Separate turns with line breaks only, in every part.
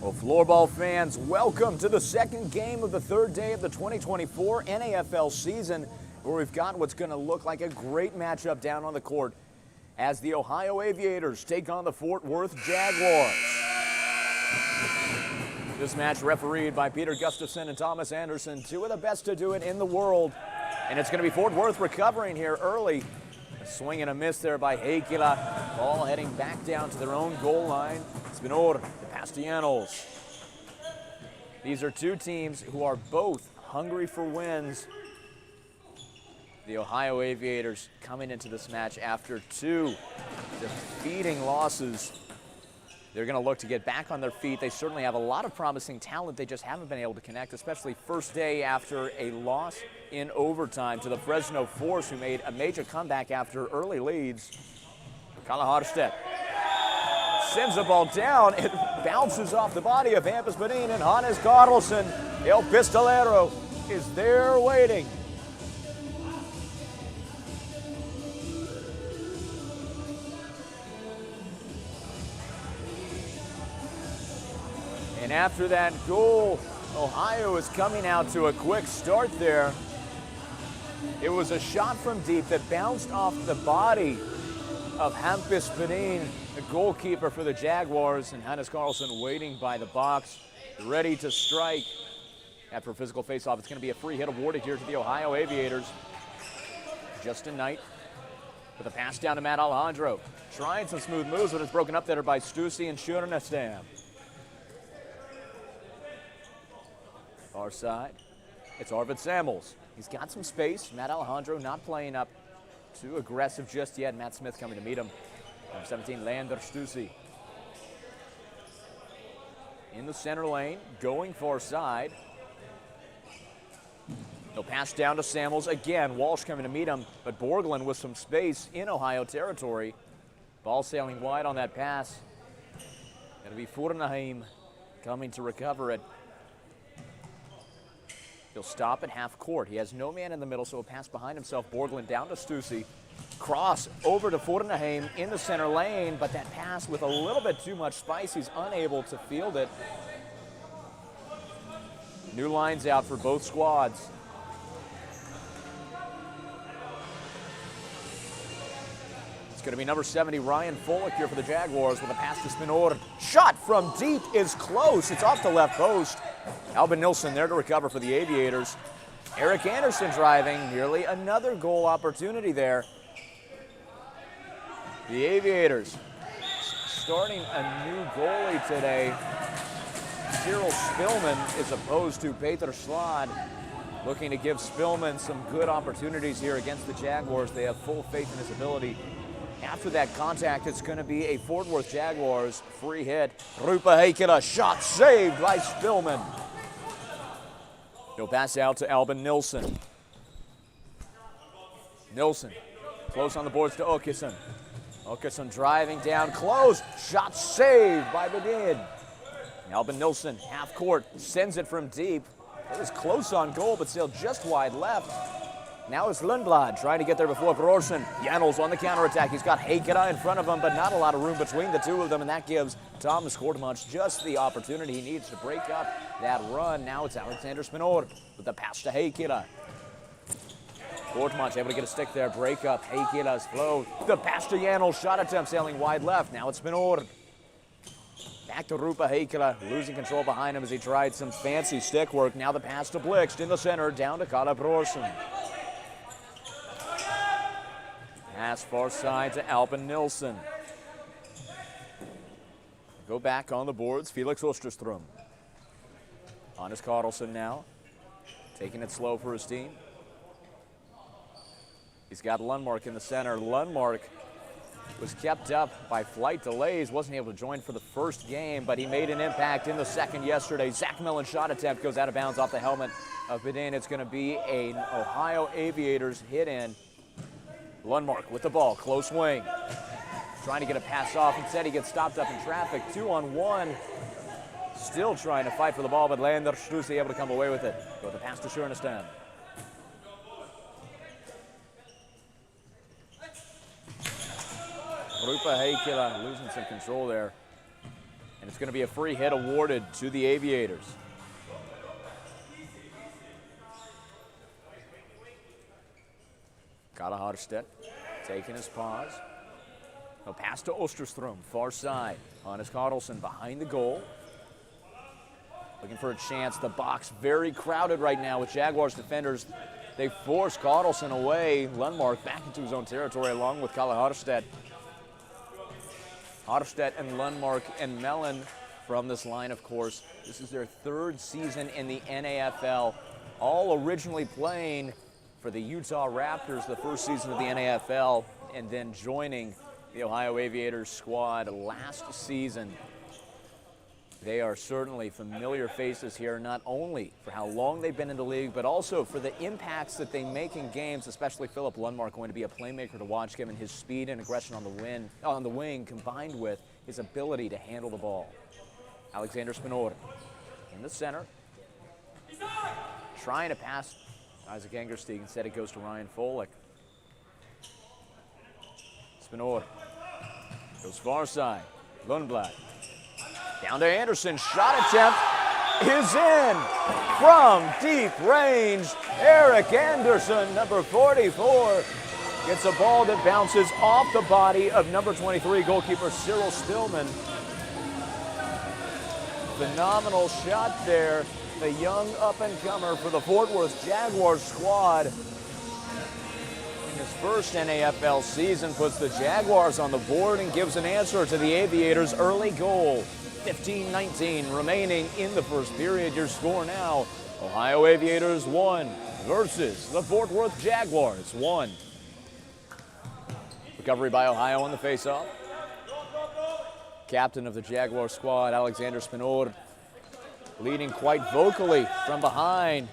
Well, Floorball fans, welcome to the second game of the third day of the 2024 NAFL season, where we've got what's going to look like a great matchup down on the court as the Ohio Aviators take on the Fort Worth Jaguars. This match refereed by Peter Gustafson and Thomas Anderson, two of the best to do it in the world. And it's going to be Fort Worth recovering here early. A swing and a miss there by Heikkilä. Ball heading back down to their own goal line. Spinor, the Castellanos. These are two teams who are both hungry for wins. The Ohio Aviators coming into this match after two defeating losses. They're going to look to get back on their feet. They certainly have a lot of promising talent. They just haven't been able to connect, especially first day after a loss in overtime to the Fresno Force, who made a major comeback after early leads. Kalle Harstedt sends the ball down. It bounces off the body of Hampus Bedin, and Hannes Carlson, El Pistolero, is there waiting. And after that goal, Ohio is coming out to a quick start there. It was a shot from deep that bounced off the body of Hampus Bedin, the goalkeeper for the Jaguars, and Hannes Carlson waiting by the box, ready to strike. After a physical faceoff, it's going to be a free hit awarded here to the Ohio Aviators. Justin Knight with a pass down to Matt Alejandro. Trying some smooth moves, but it's broken up there by Stussy and Schurenestam. Far side, it's Arvid Samuels. He's got some space. Matt Alejandro not playing up too aggressive just yet. Matt Smith coming to meet him. Number 17, Leander Stussy. In the center lane, going far side. They'll pass down to Samuels again. Walsh coming to meet him, but Borglund with some space in Ohio territory. Ball sailing wide on that pass. It'll be Furnaheim coming to recover it. He'll stop at half court. He has no man in the middle, so a pass behind himself. Borglund down to Stussy. Cross over to Furnaheim in the center lane, but that pass with a little bit too much spice. He's unable to field it. New lines out for both squads. It's going to be number 70, Ryan Folek here for the Jaguars with a pass to Spinor. Shot from deep is close. It's off the left post. Albin Nilsson there to recover for the Aviators. Eric Anderson driving, nearly another goal opportunity there. The Aviators starting a new goalie today. Cyril Spillman is opposed to Peter Slad, looking to give Spillman some good opportunities here against the Jaguars. They have full faith in his ability. After that contact, it's going to be a Fort Worth Jaguars free hit. Rupa Heikkilä, shot saved by Spillman. He'll pass out to Albin Nilsson. Nilsson close on the boards to Åkesson. Åkesson driving down close. Shot saved by Bedin. Albin Nilsson, half court, sends it from deep. It was close on goal, but still just wide left. Now it's Lundblad trying to get there before Brorsen. Janels on the counterattack. He's got Heikkilä in front of him, but not a lot of room between the two of them, and that gives Thomas Kortemunch just the opportunity he needs to break up that run. Now it's Alexander Spinor with the pass to Heikkilä. Kortemunch able to get a stick there, break up Heikkilä's flow. The pass to Janels, shot attempt sailing wide left. Now it's Spinor. Back to Rupa Heikkilä, losing control behind him as he tried some fancy stick work. Now the pass to Blixt in the center, down to Kalle Brorsen. Pass far side to Albin Nilsson. Go back on the boards, Felix Osterström. Hannes Carlson now, taking it slow for his team. He's got Lundmark in the center. Lundmark was kept up by flight delays, wasn't able to join for the first game, but he made an impact in the second yesterday. Zach Millen's shot attempt goes out of bounds off the helmet of Bedin. It's going to be an Ohio Aviators hit in. Lundmark with the ball, close wing. Trying to get a pass off. Instead, he gets stopped up in traffic. 2-on-1. Still trying to fight for the ball, but Leander Stussy able to come away with it. Go the pass to Schurenestam. Rupa Heikkilä losing some control there. And it's going to be a free hit awarded to the Aviators. Kalle Harstedt taking his pause. He'll pass to Osterstrom, far side. Hannes Karlsson behind the goal. Looking for a chance. The box very crowded right now with Jaguars defenders. They force Karlsson away. Lundmark back into his own territory along with Kalle Harstedt. Harstedt and Lundmark and Mellon from this line, of course. This is their third season in the NAFL, all originally playing for the Utah Raptors the first season of the NAFL, and then joining the Ohio Aviators squad last season. They are certainly familiar faces here, not only for how long they've been in the league, but also for the impacts that they make in games, especially Philip Lundmark, going to be a playmaker to watch given his speed and aggression on the wing, combined with his ability to handle the ball. Alexander Spinoor in the center, trying to pass Isaac Engersteig. Instead it goes to Ryan Folick. Spinoor goes far side. Lundblad down to Anderson. Shot attempt is in from deep range. Eric Anderson, number 44, gets a ball that bounces off the body of number 23 goalkeeper Cyril Stillman. Phenomenal shot there. The young up-and-comer for the Fort Worth Jaguars squad. In his first NAFL season, puts the Jaguars on the board and gives an answer to the Aviators' early goal. 15-19 remaining in the first period. Your score now, Ohio Aviators 1 versus the Fort Worth Jaguars 1. Recovery by Ohio on the faceoff. Captain of the Jaguar squad, Alexander Spinoor, leading quite vocally from behind.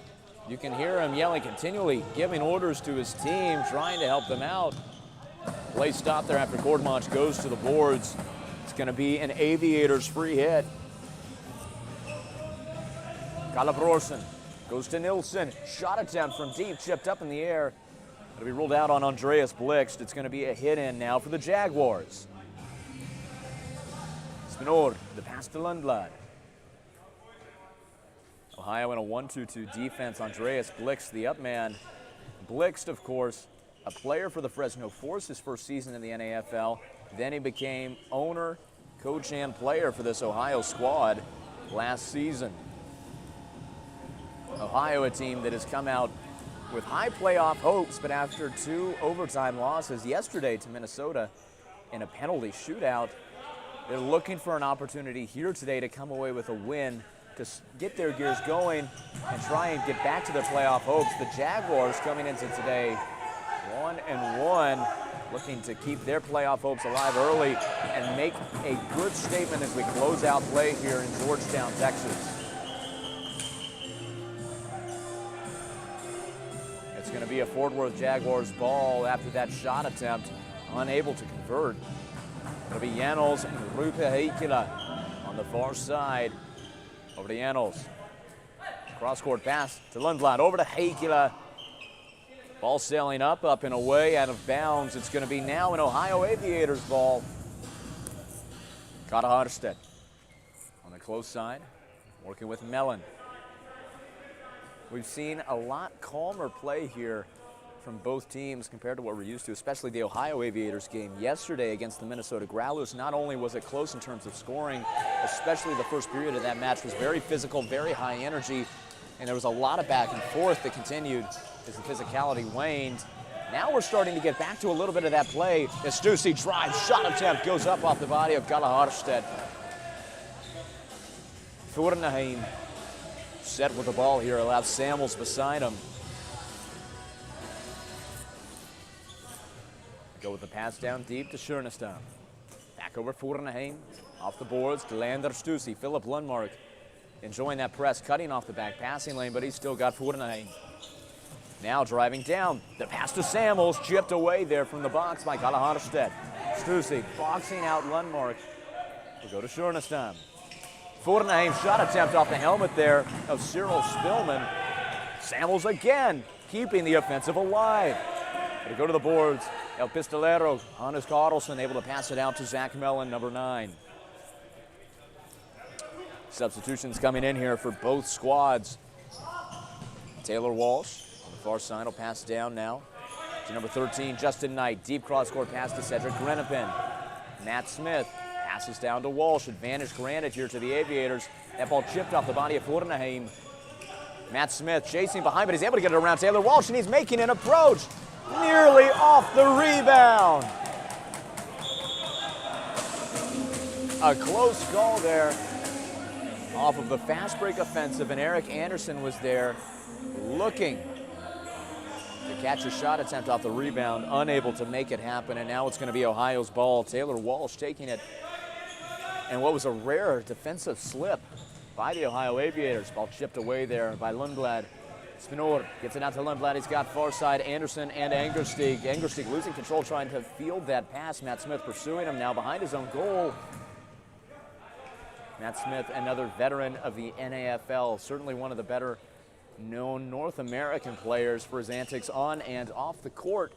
You can hear him yelling continually, giving orders to his team, trying to help them out. Play stop there after Kordmach goes to the boards. It's going to be an Aviators free hit. Kalle Brorsen goes to Nilsson. Shot attempt from deep, chipped up in the air. It'll be ruled out on Andreas Blixt. It's going to be a hit in now for the Jaguars. Spinoor, the pass to Lundblad. Ohio in a 1-2-2 defense. Andreas Blixt, the up man. Blixt, of course, a player for the Fresno Force his first season in the NAFL. Then he became owner, coach, and player for this Ohio squad last season. Ohio, a team that has come out with high playoff hopes, but after 2 overtime losses yesterday to Minnesota in a penalty shootout, they're looking for an opportunity here today to come away with a win, to get their gears going and try and get back to their playoff hopes. The Jaguars coming into today 1-1, looking to keep their playoff hopes alive early and make a good statement as we close out play here in Georgetown, Texas. It's going to be a Fort Worth Jaguars ball after that shot attempt, unable to convert. It'll be Janos and Rupe Heikkilä on the far side. Over to Janos. Cross-court pass to Lundblad. Over to Heikkilä. Ball sailing up and away, out of bounds. It's going to be now an Ohio Aviators ball. Kalle Harstedt on the close side, working with Mellon. We've seen a lot calmer play here from both teams compared to what we're used to, especially the Ohio Aviators game yesterday against the Minnesota Growlers. Not only was it close in terms of scoring, especially the first period of that match was very physical, very high energy, and there was a lot of back and forth that continued as the physicality waned. Now we're starting to get back to a little bit of that play. As Stussy drives, shot attempt goes up off the body of Kalle Harstedt. Thornheim set with the ball here, allows Samuels beside him. Go with the pass down deep to Schernestam. Back over Thornheim, off the boards to Leander Stussy. Philip Lundmark enjoying that press, cutting off the back passing lane, but he's still got Thornheim. Now driving down, the pass to Samuels, chipped away there from the box by Kalle Harstedt. Stussy boxing out Lundmark. We'll go to Schernestam. Thornheim shot attempt off the helmet there of Cyril Stillman. Samuels again, keeping the offensive alive. We'll go to the boards. El Pistolero, Hannes Karlsson, able to pass it out to Zach Mellon, number 9. Substitutions coming in here for both squads. Taylor Walsh on the far side will pass down now to number 13, Justin Knight. Deep cross-court pass to Cedric Grenapin. Matt Smith passes down to Walsh. Advantage granted here to the Aviators. That ball chipped off the body of Fornaheim. Matt Smith chasing behind, but he's able to get it around Taylor Walsh, and he's making an approach. Nearly off the rebound. A close call there off of the fast break offensive, and Eric Anderson was there looking to catch a shot attempt off the rebound, unable to make it happen, and now it's going to be Ohio's ball. Taylor Walsh taking it, and what was a rare defensive slip by the Ohio Aviators. Ball chipped away there by Lundblad. Spinor gets it out to Lundblad. He's got far side Anderson and Angersteig. Angersteig losing control, trying to field that pass. Matt Smith pursuing him now behind his own goal. Matt Smith, another veteran of the NAFL, certainly one of the better known North American players for his antics on and off the court.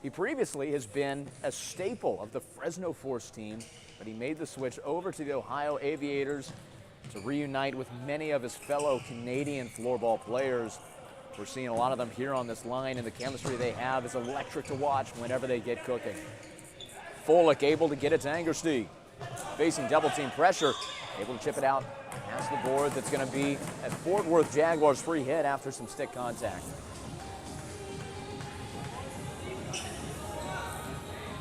He previously has been a staple of the Fresno Force team, but he made the switch over to the Ohio Aviators to reunite with many of his fellow Canadian floorball players. We're seeing a lot of them here on this line, and the chemistry they have is electric to watch whenever they get cooking. Folick able to get it to Angersteig. Facing double team pressure, able to chip it out past the board. That's going to be a Fort Worth Jaguars free hit after some stick contact.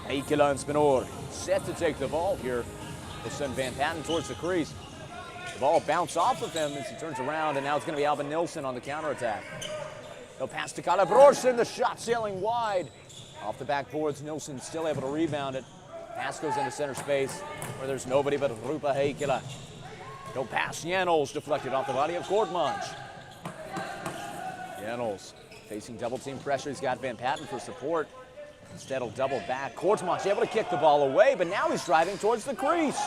Aikila and Spinor set to take the ball here. They'll send Van Patten towards the crease. The ball bounced off of him as he turns around, and now it's going to be Alvin Nilsson on the counterattack. They'll pass to Kalabrorsen, the shot sailing wide. Off the backboards, Nilsson still able to rebound it. Pass goes into center space where there's nobody but Rupa Heikkila. No pass, Janols deflected off the body of Kortmanch. Janols facing double team pressure. He's got Van Patten for support. Instead he'll double back. Kortmanch able to kick the ball away, but now he's driving towards the crease.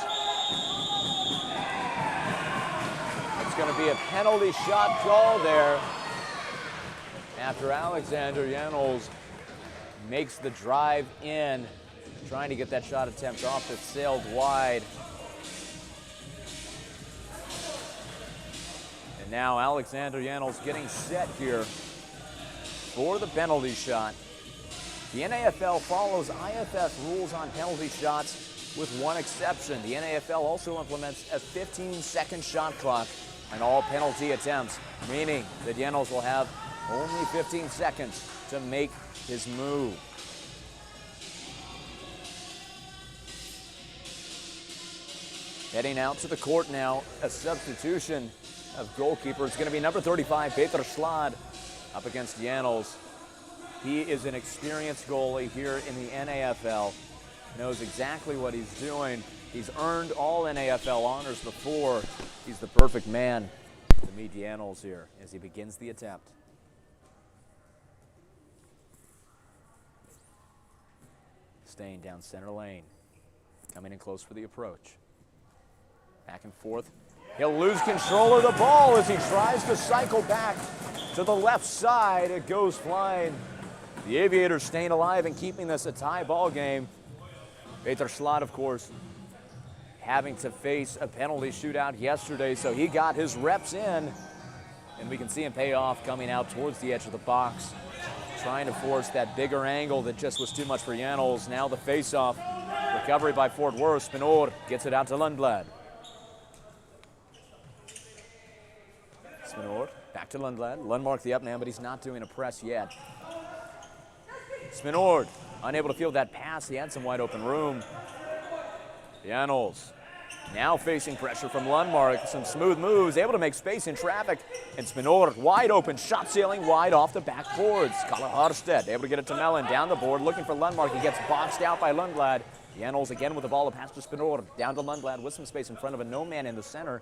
It's going to be a penalty shot call there after Alexander Janols makes the drive in, trying to get that shot attempt off that sailed wide. And now Alexander Janols getting set here for the penalty shot. The NAFL follows IFF rules on penalty shots with one exception. The NAFL also implements a 15-second shot clock on all penalty attempts, meaning that Janols will have only 15 seconds to make his move. Heading out to the court now, a substitution of goalkeeper. It's going to be number 35, Peter Slad, up against Janols. He is an experienced goalie here in the NAFL, knows exactly what he's doing. He's earned all NAFL honors before. He's the perfect man to meet Janols here as he begins the attempt. Staying down center lane, coming in close for the approach. Back and forth. He'll lose control of the ball as he tries to cycle back to the left side. It goes flying. The Aviators staying alive and keeping this a tie ball game. Peter Slot, of course, having to face a penalty shootout yesterday, so he got his reps in, and we can see him pay off coming out towards the edge of the box, trying to force that bigger angle that just was too much for Janols. Now the face-off. Recovery by Fort Worth. Spinor gets it out to Lundblad. Spinor back to Lundblad. Lundmark the up man, but he's not doing a press yet. Spinor unable to field that pass. He had some wide open room. Janols now facing pressure from Lundmark. Some smooth moves, able to make space in traffic. And Spinor wide open, shot sailing wide off the backboards. Kalle Harstedt able to get it to Mellon down the board, looking for Lundmark. He gets boxed out by Lundblad. Janols again with the ball, a pass to Spinor. Down to Lundblad with some space in front of a no man in the center.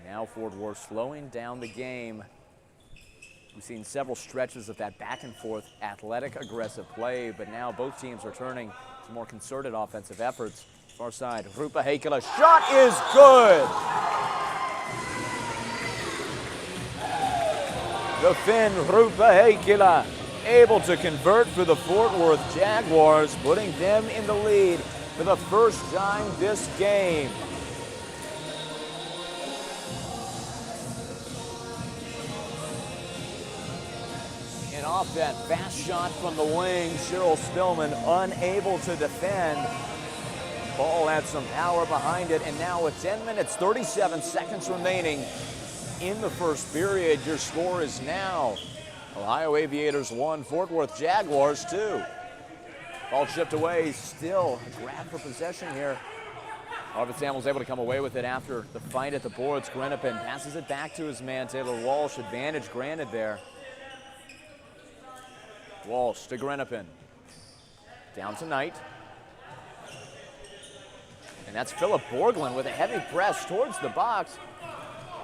Now Fort Worth slowing down the game. We've seen several stretches of that back and forth athletic, aggressive play, but now both teams are turning to more concerted offensive efforts. Far side, Rupa Heikkila, shot is good! The Finn, Rupa Heikkila, able to convert for the Fort Worth Jaguars, putting them in the lead for the first time this game. And off that fast shot from the wing, Cheryl Spillman unable to defend. Ball had some power behind it, and now with 10 minutes, 37 seconds remaining in the first period, your score is now Ohio Aviators 1, Fort Worth Jaguars 2. Ball chipped away, still a grab for possession here. Harvard Samuel's able to come away with it after the fight at the boards. Grenapin passes it back to his man, Taylor Walsh. Advantage granted there. Walsh to Grenapin. Down to Knight. And that's Philip Borglund with a heavy press towards the box.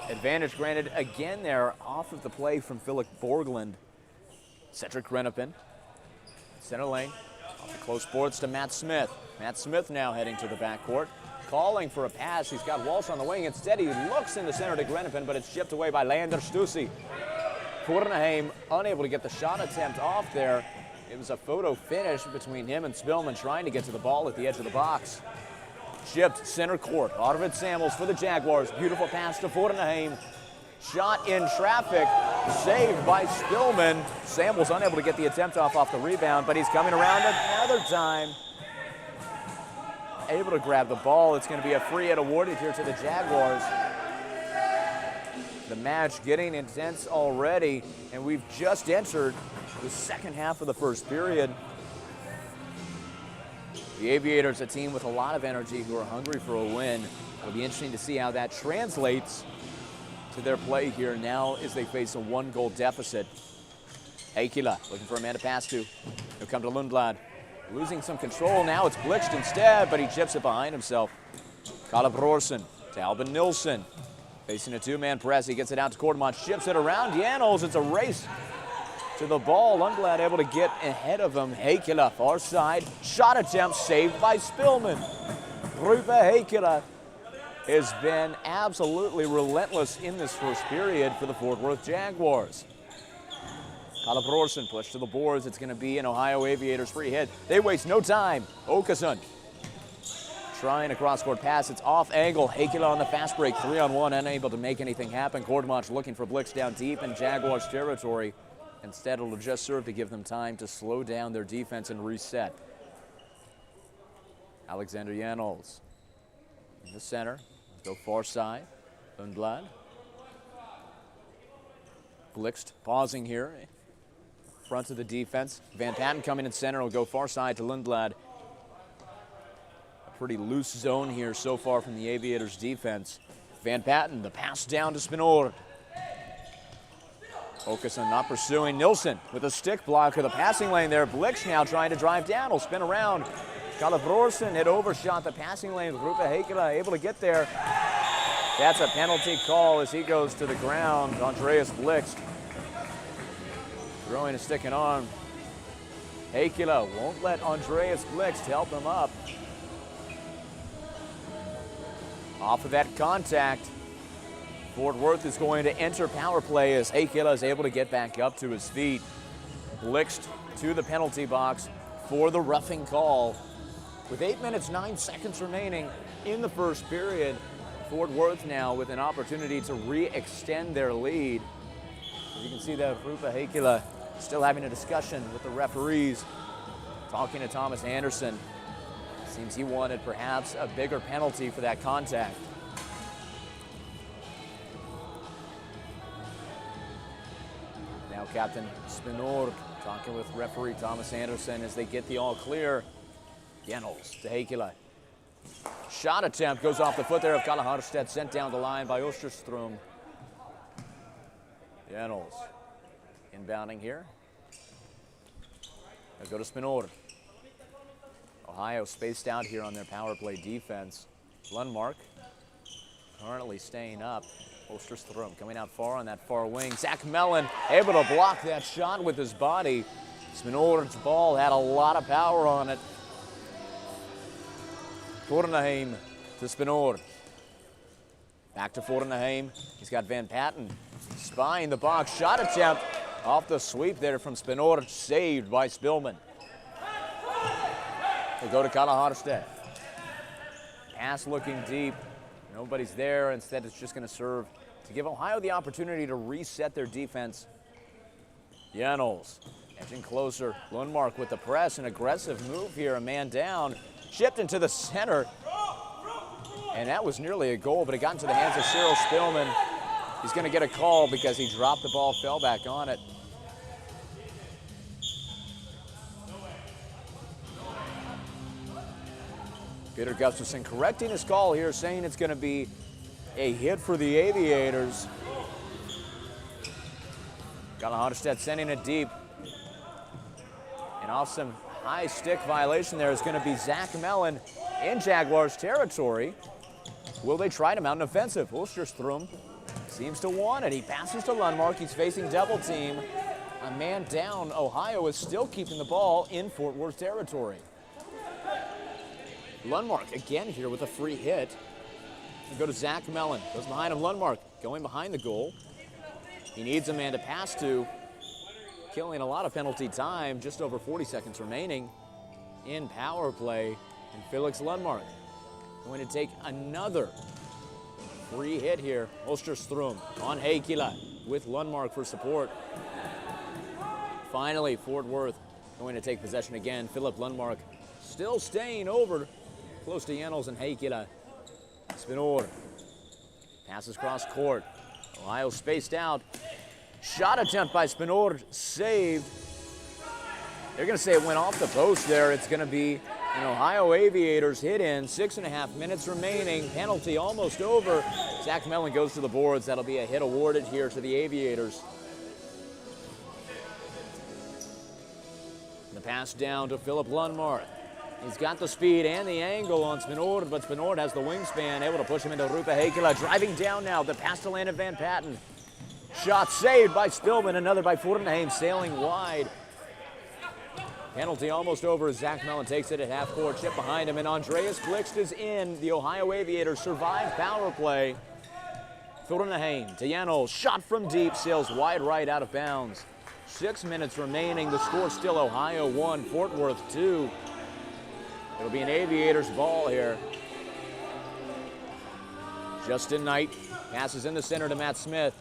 Advantage granted again there off of the play from Philip Borglund. Cedric Grenapin. Center lane. Off the close boards to Matt Smith. Matt Smith now heading to the backcourt. Calling for a pass. He's got Walsh on the wing. Instead, he looks in the center to Grenapin, but it's chipped away by Leander Stussy. Fortenheim unable to get the shot attempt off there. It was a photo finish between him and Spillman trying to get to the ball at the edge of the box. Chipped center court. Arvid Samuels for the Jaguars. Beautiful pass to Fortenheim. Shot in traffic. Saved by Spillman. Samuels unable to get the attempt off the rebound, but he's coming around another time. Able to grab the ball. It's going to be a free hit awarded here to the Jaguars. The match getting intense already, and we've just entered the second half of the first period. The Aviators, a team with a lot of energy who are hungry for a win. It'll be interesting to see how that translates to their play here now as they face a one-goal deficit. Heikkilä looking for a man to pass to. He'll come to Lundblad. Losing some control now. It's Blixt instead, but he chips it behind himself. Kalle Brorsen to Albin Nilsson. Facing a two-man press. He gets it out to Kortemont. Chips it around Janos. It's a race to the ball. Lundblad able to get ahead of him. Heikkilä far side. Shot attempt saved by Spillman. Rupe Heikkilä has been absolutely relentless in this first period for the Fort Worth Jaguars. Kalle Brorsen pushed to the boards. It's going to be an Ohio Aviators free hit. They waste no time. Åkesson trying a cross-court pass. It's off angle. Heikkilä on the fast break. 3-on-1, unable to make anything happen. Kortemont looking for Blixt down deep in Jaguars territory. Instead, it'll just serve to give them time to slow down their defense and reset. Alexander Janos in the center. Go far side. Lundblad. Blixt pausing here. Front of the defense. Van Patten coming in center. Will go far side to Lundblad. A pretty loose zone here so far from the Aviators defense. Van Patten, the pass down to Spinord. Åkesson not pursuing. Nilsson with a stick block of the passing lane there. Blixt now trying to drive down. Will spin around. Kalle Brorsen had overshot the passing lane with Rupe Heikkilä able to get there. That's a penalty call as he goes to the ground. Andreas Blixt throwing a stick and arm. Heikkilä won't let Andreas Blixt help him up. Off of that contact, Fort Worth is going to enter power play as Heikkilä is able to get back up to his feet. Blixt to the penalty box for the roughing call. With 8 minutes, 9 seconds remaining in the first period, Fort Worth now with an opportunity to re-extend their lead. You can see that Rupe Heikkilä still having a discussion with the referees, talking to Thomas Anderson. Seems he wanted perhaps a bigger penalty for that contact. Now Captain Spinord talking with referee Thomas Anderson as they get the all clear. Janos to Heikkilä. Shot attempt goes off the foot there of Kalle Harstedt, sent down the line by Osterström. Janos inbounding here. They'll go to Spinord. Ohio spaced out here on their power play defense. Lundmark currently staying up. Osterström coming out far on that far wing. Zach Mellon able to block that shot with his body. Spinord's ball had a lot of power on it. Fortenheim to Spinord. Back to Fortenheim. He's got Van Patten spying the box. Shot attempt off the sweep there from Spinord. Saved by Spillman. We'll go to Kalle Harstedt. pass looking deep. Nobody's there. Instead, it's just going to serve to give Ohio the opportunity to reset their defense. Jennels edging closer. Lundmark with the press, an aggressive move here. A man down, chipped into the center. And that was nearly a goal, but it got into the hands of Cyril Spillman. He's going to get a call because he dropped the ball, fell back on it. Peter Gustafson correcting his call here, saying it's going to be a hit for the Aviators. Gallagher sending it deep. And off some high stick violation there is going to be Zach Mellon in Jaguars territory. Will they try to mount an offensive? Ulsterstrom seems to want it. He passes to Lundmark. He's facing double team. A man down. Ohio is still keeping the ball in Fort Worth territory. Lundmark again here with a free hit. We go to Zach Mellon. Goes behind him. Lundmark going behind the goal. He needs a man to pass to. Killing a lot of penalty time. Just over 40 seconds remaining in power play. And Felix Lundmark going to take another free hit here. Ulsterstrom on Heikkila with Lundmark for support. Finally, Fort Worth going to take possession again. Philip Lundmark still staying over close to Jennels and Heikkila. Spinor passes cross court. Ohio spaced out. Shot attempt by Spinor, saved. They're going to say it went off the post there. It's going to be an Ohio Aviators hit in. 6.5 minutes remaining. Penalty almost over. Zach Mellon goes to the boards. That'll be a hit awarded here to the Aviators. The pass down to Philip Lundmark. He's got the speed and the angle on Spinord, but Spinord has the wingspan, able to push him into Rupe Heikkila. Driving down now, the pass to Landon Van Patten. Shot saved by Spillman, another by Fortenheim, sailing wide. Penalty almost over. Zach Mellon takes it at half court. Chip behind him, and Andreas Glickst is in. The Ohio Aviators survive power play. Fortenheim to Jennels. Shot from deep, sails wide right out of bounds. 6 minutes remaining. The score still Ohio 1, Fort Worth 2. It'll be an Aviators ball here. Justin Knight passes in the center to Matt Smith.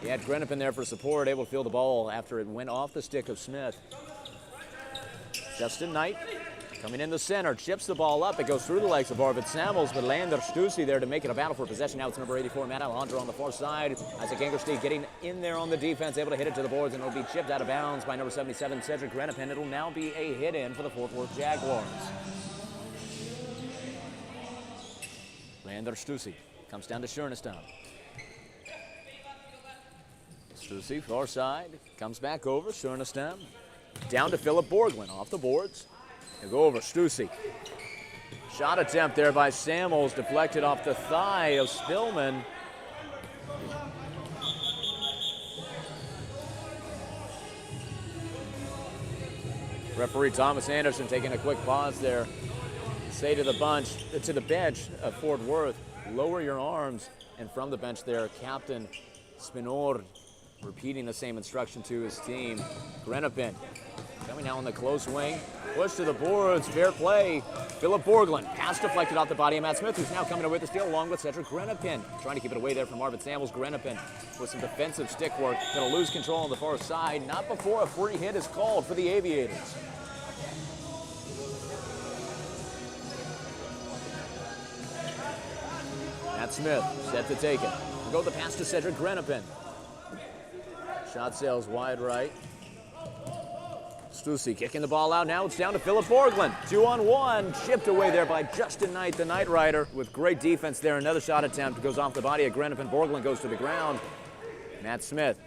He had Grennip in there for support, able to field the ball after it went off the stick of Smith. Justin Knight coming in the center, chips the ball up. It goes through the legs of Arvid Samuels, but Lander Stussy there to make it a battle for possession. Now it's number 84, Matt Alejandro on the far side. Isaac Angerstein getting in there on the defense, able to hit it to the boards, and it'll be chipped out of bounds by number 77, Cedric Grennip. It'll now be a hit in for the Fort Worth Jaguars. Lander Stussy comes down to Schernestam. Stussy, far side, comes back over. Schernestam down to Philip Borglund, off the boards. They go over. Stussy. Shot attempt there by Samuels, deflected off the thigh of Spillman. Referee Thomas Anderson taking a quick pause there. Say to the bench of Fort Worth, lower your arms. And from the bench there, Captain Spinor repeating the same instruction to his team. Grennipin coming now on the close wing. Push to the boards, fair play. Philip Borglund, pass deflected off the body of Matt Smith, who's now coming away with the steal along with Cedric Grennipin. Trying to keep it away there from Arvid Samuels. Grennipin with some defensive stick work. Going to lose control on the far side. Not before a free hit is called for the Aviators. Matt Smith set to take it. We'll go the pass to Cedric Grennipin. Shot sails wide right. Stussy kicking the ball out. Now it's down to Philip Borglund. 2-on-1. Chipped away there by Justin Knight, the Knight Rider, with great defense there. Another shot attempt goes off the body of Grennipin. Borglund goes to the ground. Matt Smith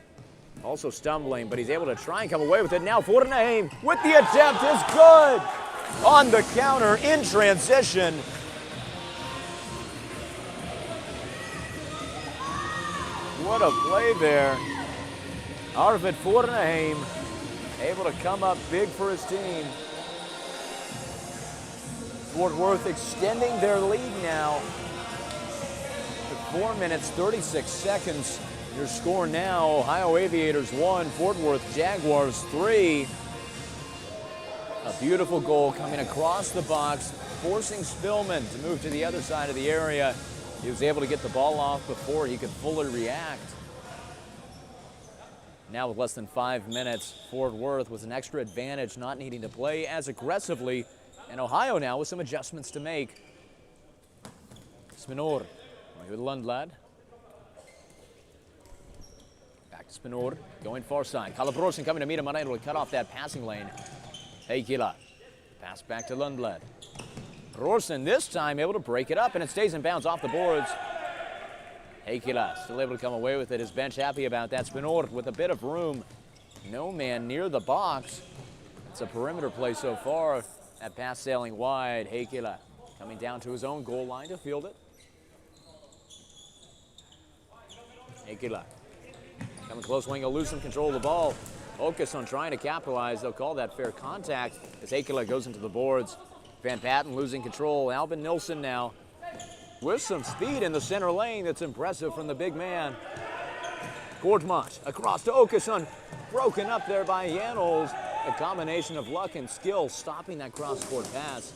also stumbling, but he's able to try and come away with it. Now Fortenheim with the attempt is good. On the counter in transition. What a play there. Arvid Fortenheim able to come up big for his team. Fort Worth extending their lead now to 4 minutes, 36 seconds. Your score now, Ohio Aviators 1, Fort Worth Jaguars 3. A beautiful goal coming across the box forcing Spillman to move to the other side of the area. He was able to get the ball off before he could fully react. Now with less than 5 minutes, Fort Worth with an extra advantage, not needing to play as aggressively. And Ohio now with some adjustments to make. Spinor with Lundblad. Back to Spinor, going far side. Kalabrosin coming to meet him, unable to cut off that passing lane. Heikkila, pass back to Lundblad. Rorson this time able to break it up, and it stays in bounds off the boards. Heikkila still able to come away with it. His bench happy about that. Spinor with a bit of room. No man near the box. It's a perimeter play so far. That pass sailing wide. Heikkila coming down to his own goal line to field it. Heikkila coming close wing, he'll lose some control of the ball. Åkesson trying to capitalize. They'll call that fair contact as Heikkila goes into the boards. Van Patten losing control. Albin Nilsson now with some speed in the center lane. That's impressive from the big man. Kortmans across to Åkesson. Broken up there by Janols. A combination of luck and skill stopping that cross-court pass.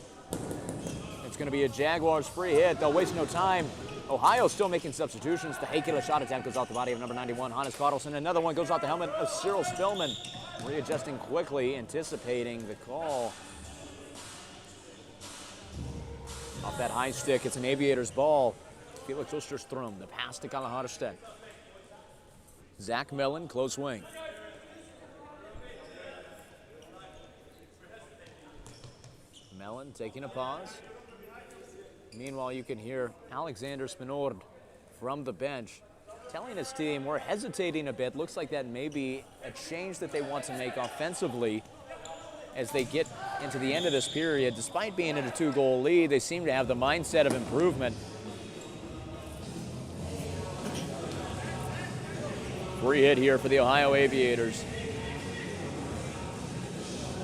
It's going to be a Jaguars free hit. They'll waste no time. Ohio still making substitutions. The Heikkila shot attempt goes off the body of number 91, Hannes Carlson. Another one goes off the helmet of Cyril Spillman. Readjusting quickly, anticipating the call. Off that high stick, it's an Aviators ball. Felix Osterstrom, the pass to Kalle Harstedt. Zach Mellon, close wing. Mellon taking a pause. Meanwhile, you can hear Alexander Spinord from the bench telling his team, we're hesitating a bit. Looks like that may be a change that they want to make offensively as they get into the end of this period. Despite being in a 2-goal lead, they seem to have the mindset of improvement. Free hit here for the Ohio Aviators.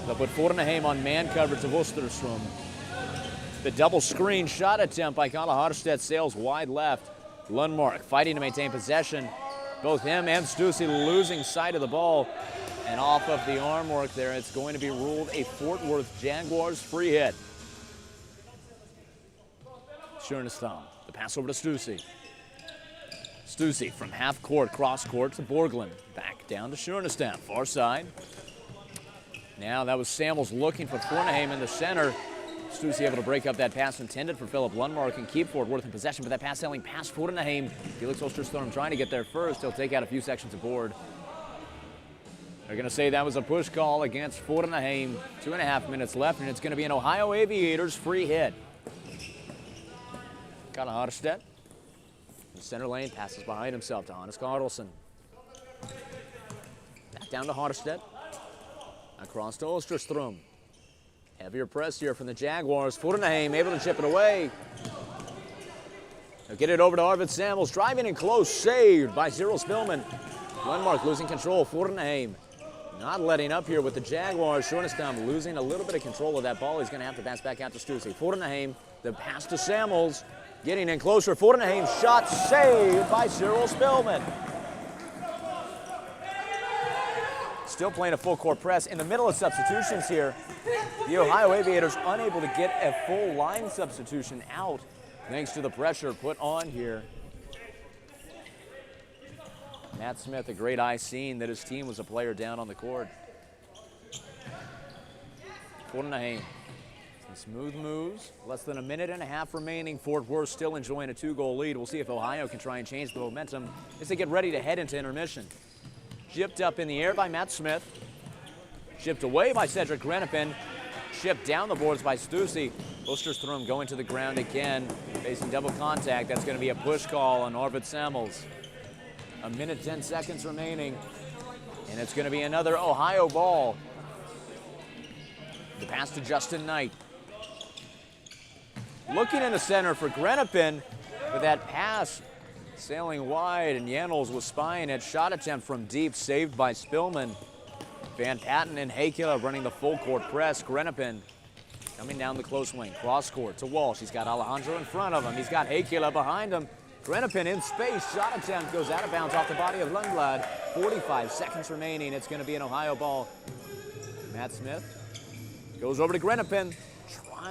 They'll put Forneheim on man coverage of Osterstrom. The double screen shot attempt by Kalle Harstedt sails wide left. Lundmark fighting to maintain possession. Both him and Stussy losing sight of the ball. And off of the arm work there, it's going to be ruled a Fort Worth Jaguars free hit. Schernestam, the pass over to Stussy. Stussy from half court, cross court to Borglund. Back down to Schernestam, far side. Now that was Samuels looking for Forneheim in the center. Stussy able to break up that pass intended for Philip Lundmark and keep Fort Worth in possession, but that pass sailing past Forneheim. Felix Osterstrom trying to get there first. He'll take out a few sections of board. They're going to say that was a push call against Forneheim. 2.5 minutes left, and it's going to be an Ohio Aviators free hit. Kalle Harstedt. In the center lane, passes behind himself to Hannes Carlson. Back down to Harstedt. Across to Osterstrom. Heavier press here from the Jaguars. Forneheim able to chip it away. They'll get it over to Arvid Samuels. Driving in close, saved by Cyril Spillman. Lundmark losing control. Forneheim not letting up here with the Jaguars. Schernestam losing a little bit of control of that ball. He's going to have to pass back out to Stussy. Forneheim, the pass to Samuels. Getting in closer. Forneheim shot saved by Cyril Spillman. Still playing a full court press in the middle of substitutions here. The Ohio Aviators unable to get a full line substitution out thanks to the pressure put on here. Matt Smith, a great eye seeing that his team was a player down on the court. Forneheim, some smooth moves. Less than 1.5 minutes remaining. Fort Worth still enjoying a 2-goal lead. We'll see if Ohio can try and change the momentum as they get ready to head into intermission. Chipped up in the air by Matt Smith. Chipped away by Cedric Grenipin. Chipped down the boards by Stussy. Osterstrom going to the ground again, facing double contact. That's going to be a push call on Arvid Samuels. 1 minute, 10 seconds remaining. And it's going to be another Ohio ball. The pass to Justin Knight. Looking in the center for Grenipin, but that pass sailing wide, and Janols was spying it. Shot attempt from deep, saved by Spillman. Van Patten and Heikkila running the full court press. Grenipin coming down the close wing. Cross court to Walsh. He's got Alejandro in front of him. He's got Heikkila behind him. Grenipin in space. Shot attempt goes out of bounds off the body of Lundblad. 45 seconds remaining. It's going to be an Ohio ball. Matt Smith goes over to Grenipin.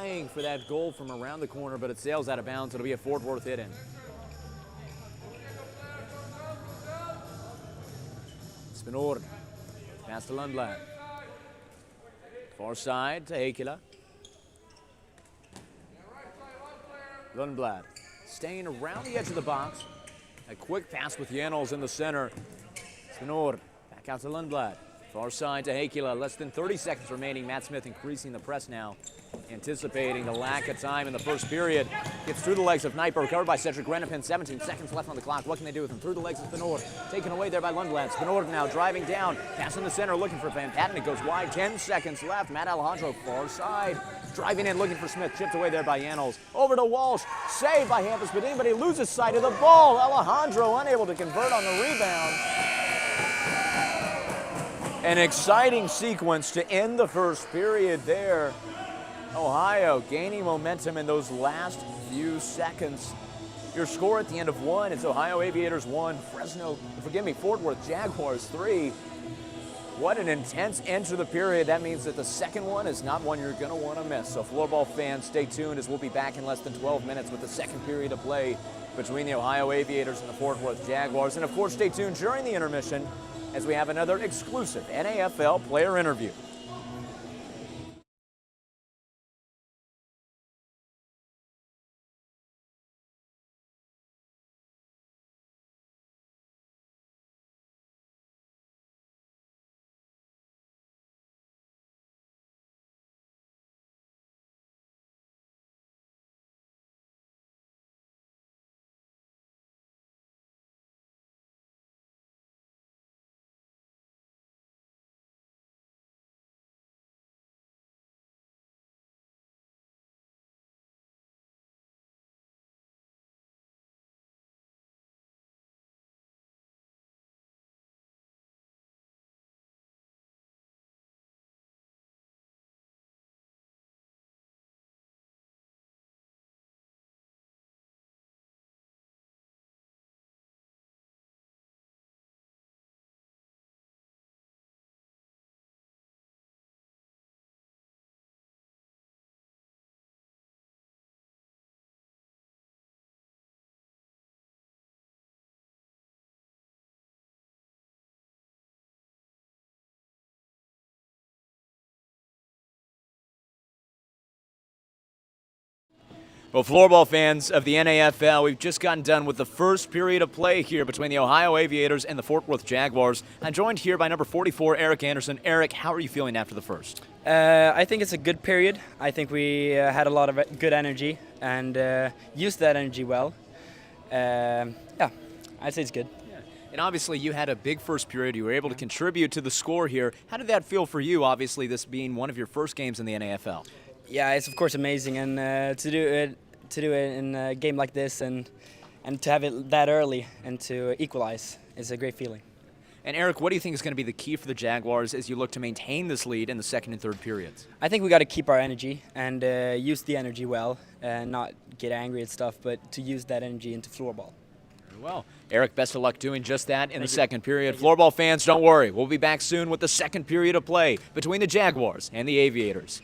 trying for that goal from around the corner, but it sails out of bounds. It'll be a Fort Worth hit-in. Spinord, pass to Lundblad. Far side to Heikkilä. Lundblad staying around the edge of the box. A quick pass with Jennels in the center. Spinord back out to Lundblad. Far side to Heikkilä. Less than 30 seconds remaining. Matt Smith increasing the press now, anticipating the lack of time in the first period. Gets through the legs of Kniper, recovered by Cedric Renapin. 17 seconds left on the clock. What can they do with him? Through the legs of Spinord. Taken away there by Lundblad. Spinord now driving down. Pass in the center, looking for Van Patten. It goes wide. 10 seconds left. Matt Alejandro far side. Driving in, looking for Smith. Chipped away there by Jennels. Over to Walsh. Saved by Hampus Bedin, but he loses sight of the ball. Alejandro unable to convert on the rebound. An exciting sequence to end the first period there. Ohio gaining momentum in those last few seconds. Your score at the end of one is Ohio Aviators 1, Fort Worth Jaguars 3. What an intense end to the period. That means that the second one is not one you're going to want to miss. So Floorball fans, stay tuned as we'll be back in less than 12 minutes with the second period of play between the Ohio Aviators and the Fort Worth Jaguars. And of course, stay tuned during the intermission as we have another exclusive NAFL player interview. Well, Floorball fans of the NAFL, we've just gotten done with the first period of play here between the Ohio Aviators and the Fort Worth Jaguars. I'm joined here by number 44, Eric Anderson. Eric, how are you feeling after the first?
I think it's a good period. I think we had a lot of good energy and used that energy well. Yeah, I'd say it's good.
And obviously, you had a big first period. You were able to contribute to the score here. How did that feel for you, obviously, this being one of your first games in the NAFL?
Yeah, it's of course amazing, and to do it in a game like this and to have it that early and to equalize is a great feeling.
And Eric, what do you think is going to be the key for the Jaguars as you look to maintain this lead in the second and third periods?
I think we got to keep our energy and use the energy well, and not get angry at stuff, but to use that energy into floorball.
Very well. Eric, best of luck doing just that in the second period. Floorball fans, don't worry. We'll be back soon with the second period of play between the Jaguars and the Aviators.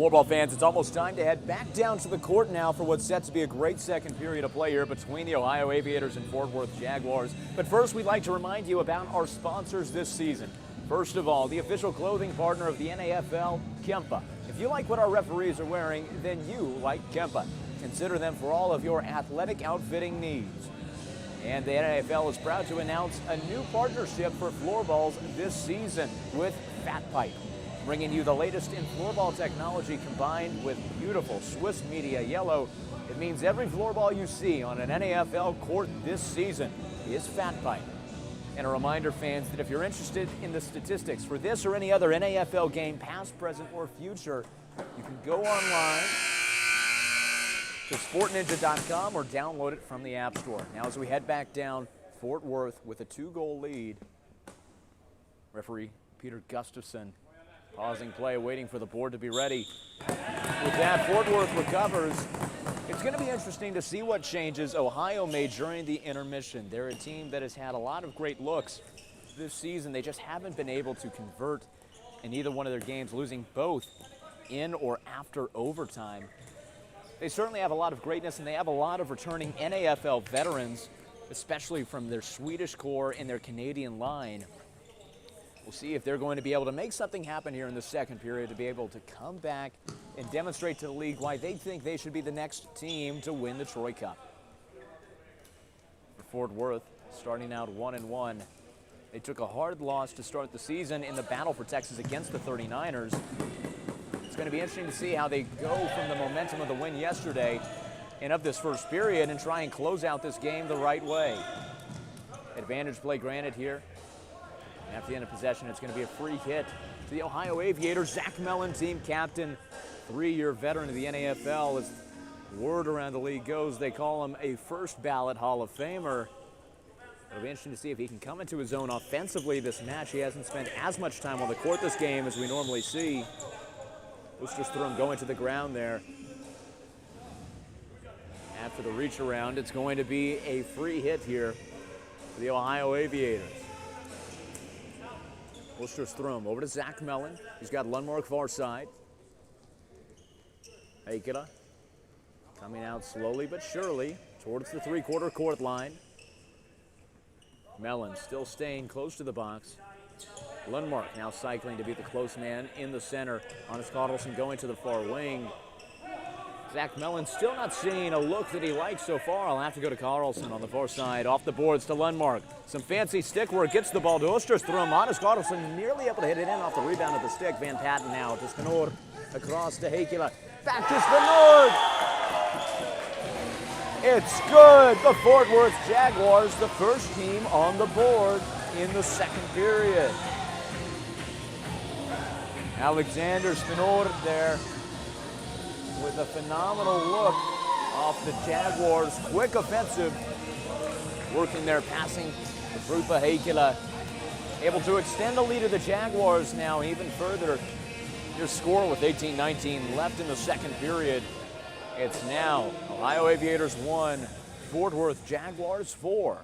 Floorball fans, it's almost time to head back down to the court now for what's set to be a great second period of play here between the Ohio Aviators and Fort Worth Jaguars. But first, we'd like to remind you about our sponsors this season. First of all, the official clothing partner of the NAFL, Kempa. If you like what our referees are wearing, then you like Kempa. Consider them for all of your athletic outfitting needs. And the NFL is proud to announce a new partnership for floorballs this season with Fat Pipe, bringing you the latest in floorball technology combined with beautiful Swiss media yellow. It means every floorball you see on an NAFL court this season is Fat Pipe. And a reminder, fans, that if you're interested in the statistics for this or any other NAFL game, past, present, or future, you can go online to sportninja.com or download it from the App Store. Now, as we head back down, Fort Worth with a 2-goal lead. Referee Peter Gustafson pausing play, waiting for the board to be ready. With that, Fort Worth recovers. It's going to be interesting to see what changes Ohio made during the intermission. They're a team that has had a lot of great looks this season. They just haven't been able to convert in either one of their games, losing both in or after overtime. They certainly have a lot of greatness, and they have a lot of returning NAFL veterans, especially from their Swedish core and their Canadian line. We'll see if they're going to be able to make something happen here in the second period to be able to come back and demonstrate to the league why they think they should be the next team to win the Troy Cup. For Fort Worth, starting out 1-1. They took a hard loss to start the season in the battle for Texas against the 39ers. It's going to be interesting to see how they go from the momentum of the win yesterday and of this first period and try and close out this game the right way. Advantage play granted here. After the end of possession, it's going to be a free hit to the Ohio Aviators. Zach Mellon, team captain, 3-year veteran of the NAFL. As word around the league goes, they call him a first ballot Hall of Famer. It'll be interesting to see if he can come into his own offensively this match. He hasn't spent as much time on the court this game as we normally see. Oosterstrom going to the ground there. After the reach around, it's going to be a free hit here for the Ohio Aviators. Oosterstrom over to Zach Mellon. He's got Lundmark far side. Heikkila coming out slowly but surely towards the three-quarter court line. Mellon still staying close to the box. Lundmark now cycling to be the close man in the center. Hannes Carlson going to the far wing. Zach Mellon still not seeing a look that he likes so far. I'll have to go to Carlson on the far side. Off the boards to Lundmark. Some fancy stick work. Gets the ball to Oosterstrom. Hannes Carlson nearly able to hit it in off the rebound of the stick. Van Patten now to Spanor. Across to Heikkila. Back to Spanor. It's good. The Fort Worth Jaguars, the first team on the board in the second period. Alexander Spanor there with a phenomenal look off the Jaguars. Quick offensive, working there, passing to Frupa Heikkila. Able to extend the lead of the Jaguars now even further. Your score with 18-19 left in the second period. It's now Ohio Aviators 1, Fort Worth Jaguars 4.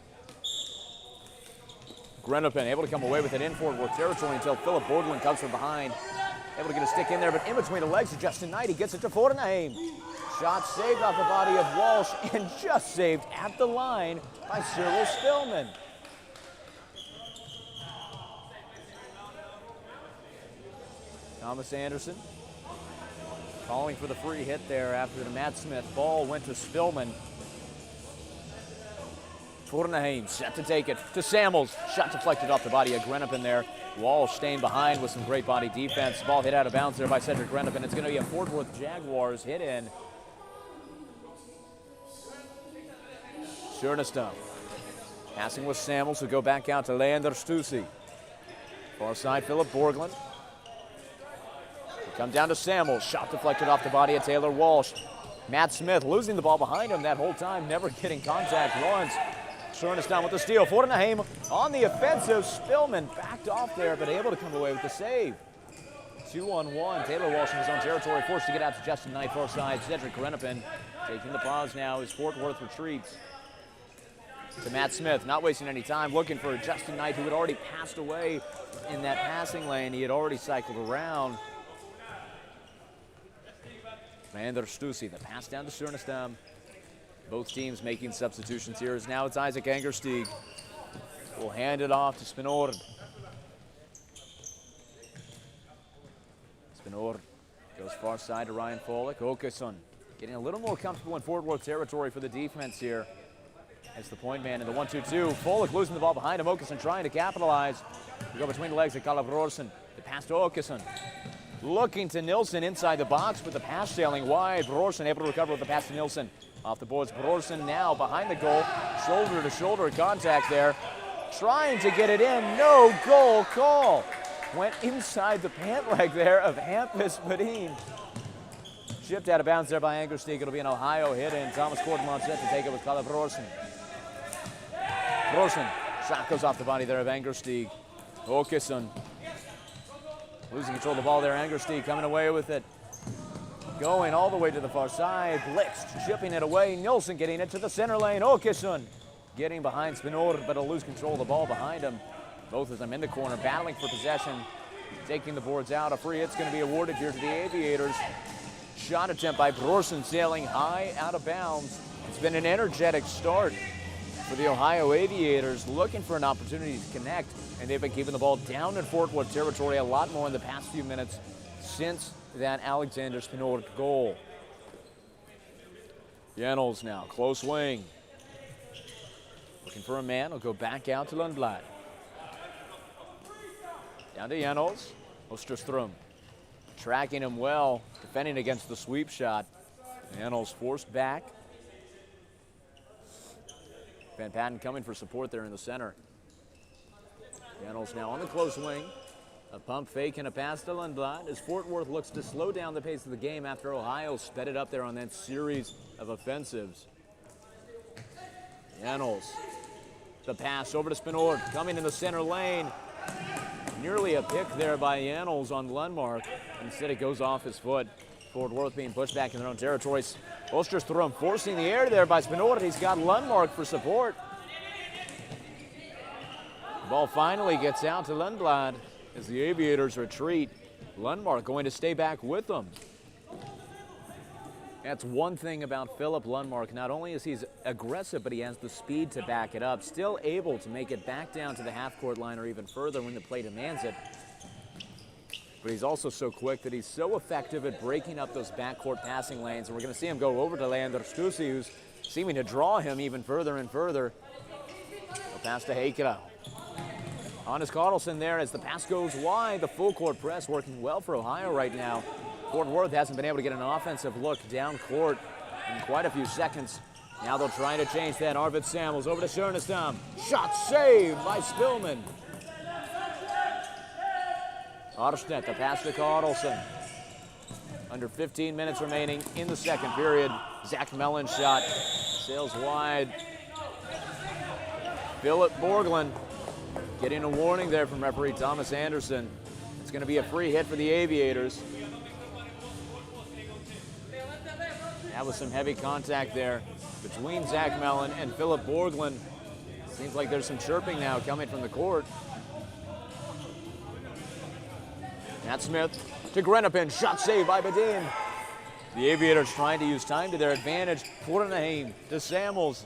Grenopin able to come away with it in Fort Worth territory until Philip Borglund comes from behind. Able to get a stick in there, but in between the legs of Justin Knight, he gets it to Fortenheim. Shot saved off the body of Walsh and just saved at the line by Cyril Spillman. Thomas Anderson calling for the free hit there after the Matt Smith ball went to Spillman. Fortenheim set to take it to Samuels. Shot deflected off the body of Grenopin there. Walsh staying behind with some great body defense. Ball hit out of bounds there by Cedric Grenopin. It's going to be a Fort Worth Jaguars hit in. Schernestam passing with Samuels, who go back out to Leander Stussy. Far side, Philip Borglund. Come down to Samuels. Shot deflected off the body of Taylor Walsh. Matt Smith losing the ball behind him that whole time, never getting contact once. Schernestam with the steal. Fortenheim on the offensive. Spillman backed off there, but able to come away with the save. 2-on-1. Taylor Walsh in his own territory, forced to get out to Justin Knight, far side. Cedric Grenopin taking the pause now as Fort Worth retreats. To Matt Smith, not wasting any time, looking for Justin Knight, who had already passed away in that passing lane. He had already cycled around. Vander Stussy, the pass down to Sørnestam. Both teams making substitutions here as now it's Isaac Angersteig. Will hand it off to Spinord. Spinord goes far side to Ryan Folek. Åkesson getting a little more comfortable in Fort Worth territory for the defense here. As the point man in the 1-2-2. Folek losing the ball behind him. Åkesson trying to capitalize. We go between the legs of Kalle Brorsen. The pass to Åkesson. Looking to Nilsson inside the box, but the pass sailing wide. Brorsen able to recover with the pass to Nilsson. Off the boards, Brorsen now behind the goal. Shoulder to shoulder contact there. Trying to get it in. No goal call. Went inside the pant leg there of Hampus Medin. Chipped out of bounds there by Angersteig. It'll be an Ohio hit in. Thomas Kortman set to take it with Kalle Brorsen. Brorsen. Shot goes off the body there of Angersteig. Åkesson. Losing control of the ball there. Angersteig coming away with it. Going all the way to the far side. Blixt chipping it away. Nilsson getting it to the center lane. Åkesson getting behind Spinord, but he'll lose control of the ball behind him. Both of them in the corner, battling for possession. Taking the boards out. A free hit's going to be awarded here to the Aviators. Shot attempt by Brorsen sailing high out of bounds. It's been an energetic start for the Ohio Aviators, looking for an opportunity to connect, and they've been keeping the ball down in Fort Worth territory a lot more in the past few minutes since that Alexander Spinord goal. Jennels now, close wing. Looking for a man, will go back out to Lundblad. Down to Jennels, Osterström. Tracking him well, defending against the sweep shot. Jennels forced back. Van Patten coming for support there in the center. Jennels now on the close wing. A pump fake and a pass to Lundblad as Fort Worth looks to slow down the pace of the game after Ohio sped it up there on that series of offensives. Jennels, the pass over to Spinord, coming in the center lane. Nearly a pick there by Jennels on Lundmark. Instead it goes off his foot. Fort Worth being pushed back in their own territories. Osterström forcing the air there by Spinord. He's got Lundmark for support. The ball finally gets out to Lundblad as the Aviators retreat. Lundmark going to stay back with them. That's one thing about Philip Lundmark. Not only is he aggressive, but he has the speed to back it up. Still able to make it back down to the half-court line or even further when the play demands it. But he's also so quick that he's so effective at breaking up those backcourt passing lanes. And we're going to see him go over to Leander Stussy, who's seeming to draw him even further and further. A pass to Heikkilä. Hannes Karlsson there as the pass goes wide. The full court press working well for Ohio right now. Fort Worth hasn't been able to get an offensive look down court in quite a few seconds. Now they'll try to change that. Arvid Samuels over to Sørnestam. Shot saved by Spillman. Arstedt, the pass to Karlsson. Under 15 minutes remaining in the second period. Zach Mellon's shot sails wide. Philip Borglund getting a warning there from referee Thomas Anderson. It's going to be a free hit for the Aviators. That was some heavy contact there between Zach Mellon and Philip Borglund. Seems like there's some chirping now coming from the court. Matt Smith to Grenapin. Shot saved by Badin. The Aviators trying to use time to their advantage. Fortenheim to Samuels.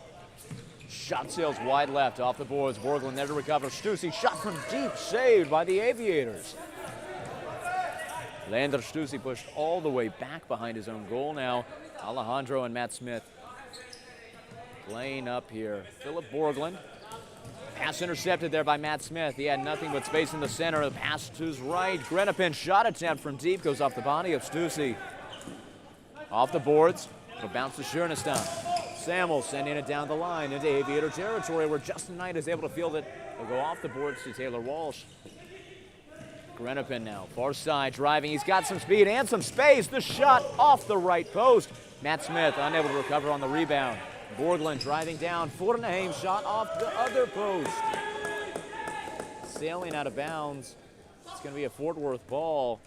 Shot sails wide left off the boards. Borglund there to recover. Stussy shot from deep, saved by the Aviators. Leander Stussy pushed all the way back behind his own goal now. Alejandro and Matt Smith playing up here. Philip Borglund. Pass intercepted there by Matt Smith. He had nothing but space in the center. The pass to his right. Grenapin shot attempt from deep goes off the body of Stussy. Off the boards. It'll bounce to Sørnestam. Samuels sending it down the line into Aviator territory where Justin Knight is able to field it. It'll go off the boards to Taylor Walsh. Grenapin now, far side, driving. He's got some speed and some space. The shot off the right post. Matt Smith unable to recover on the rebound. Borglund driving down. Fortenheim shot off the other post. Sailing out of bounds. It's going to be a Fort Worth ball.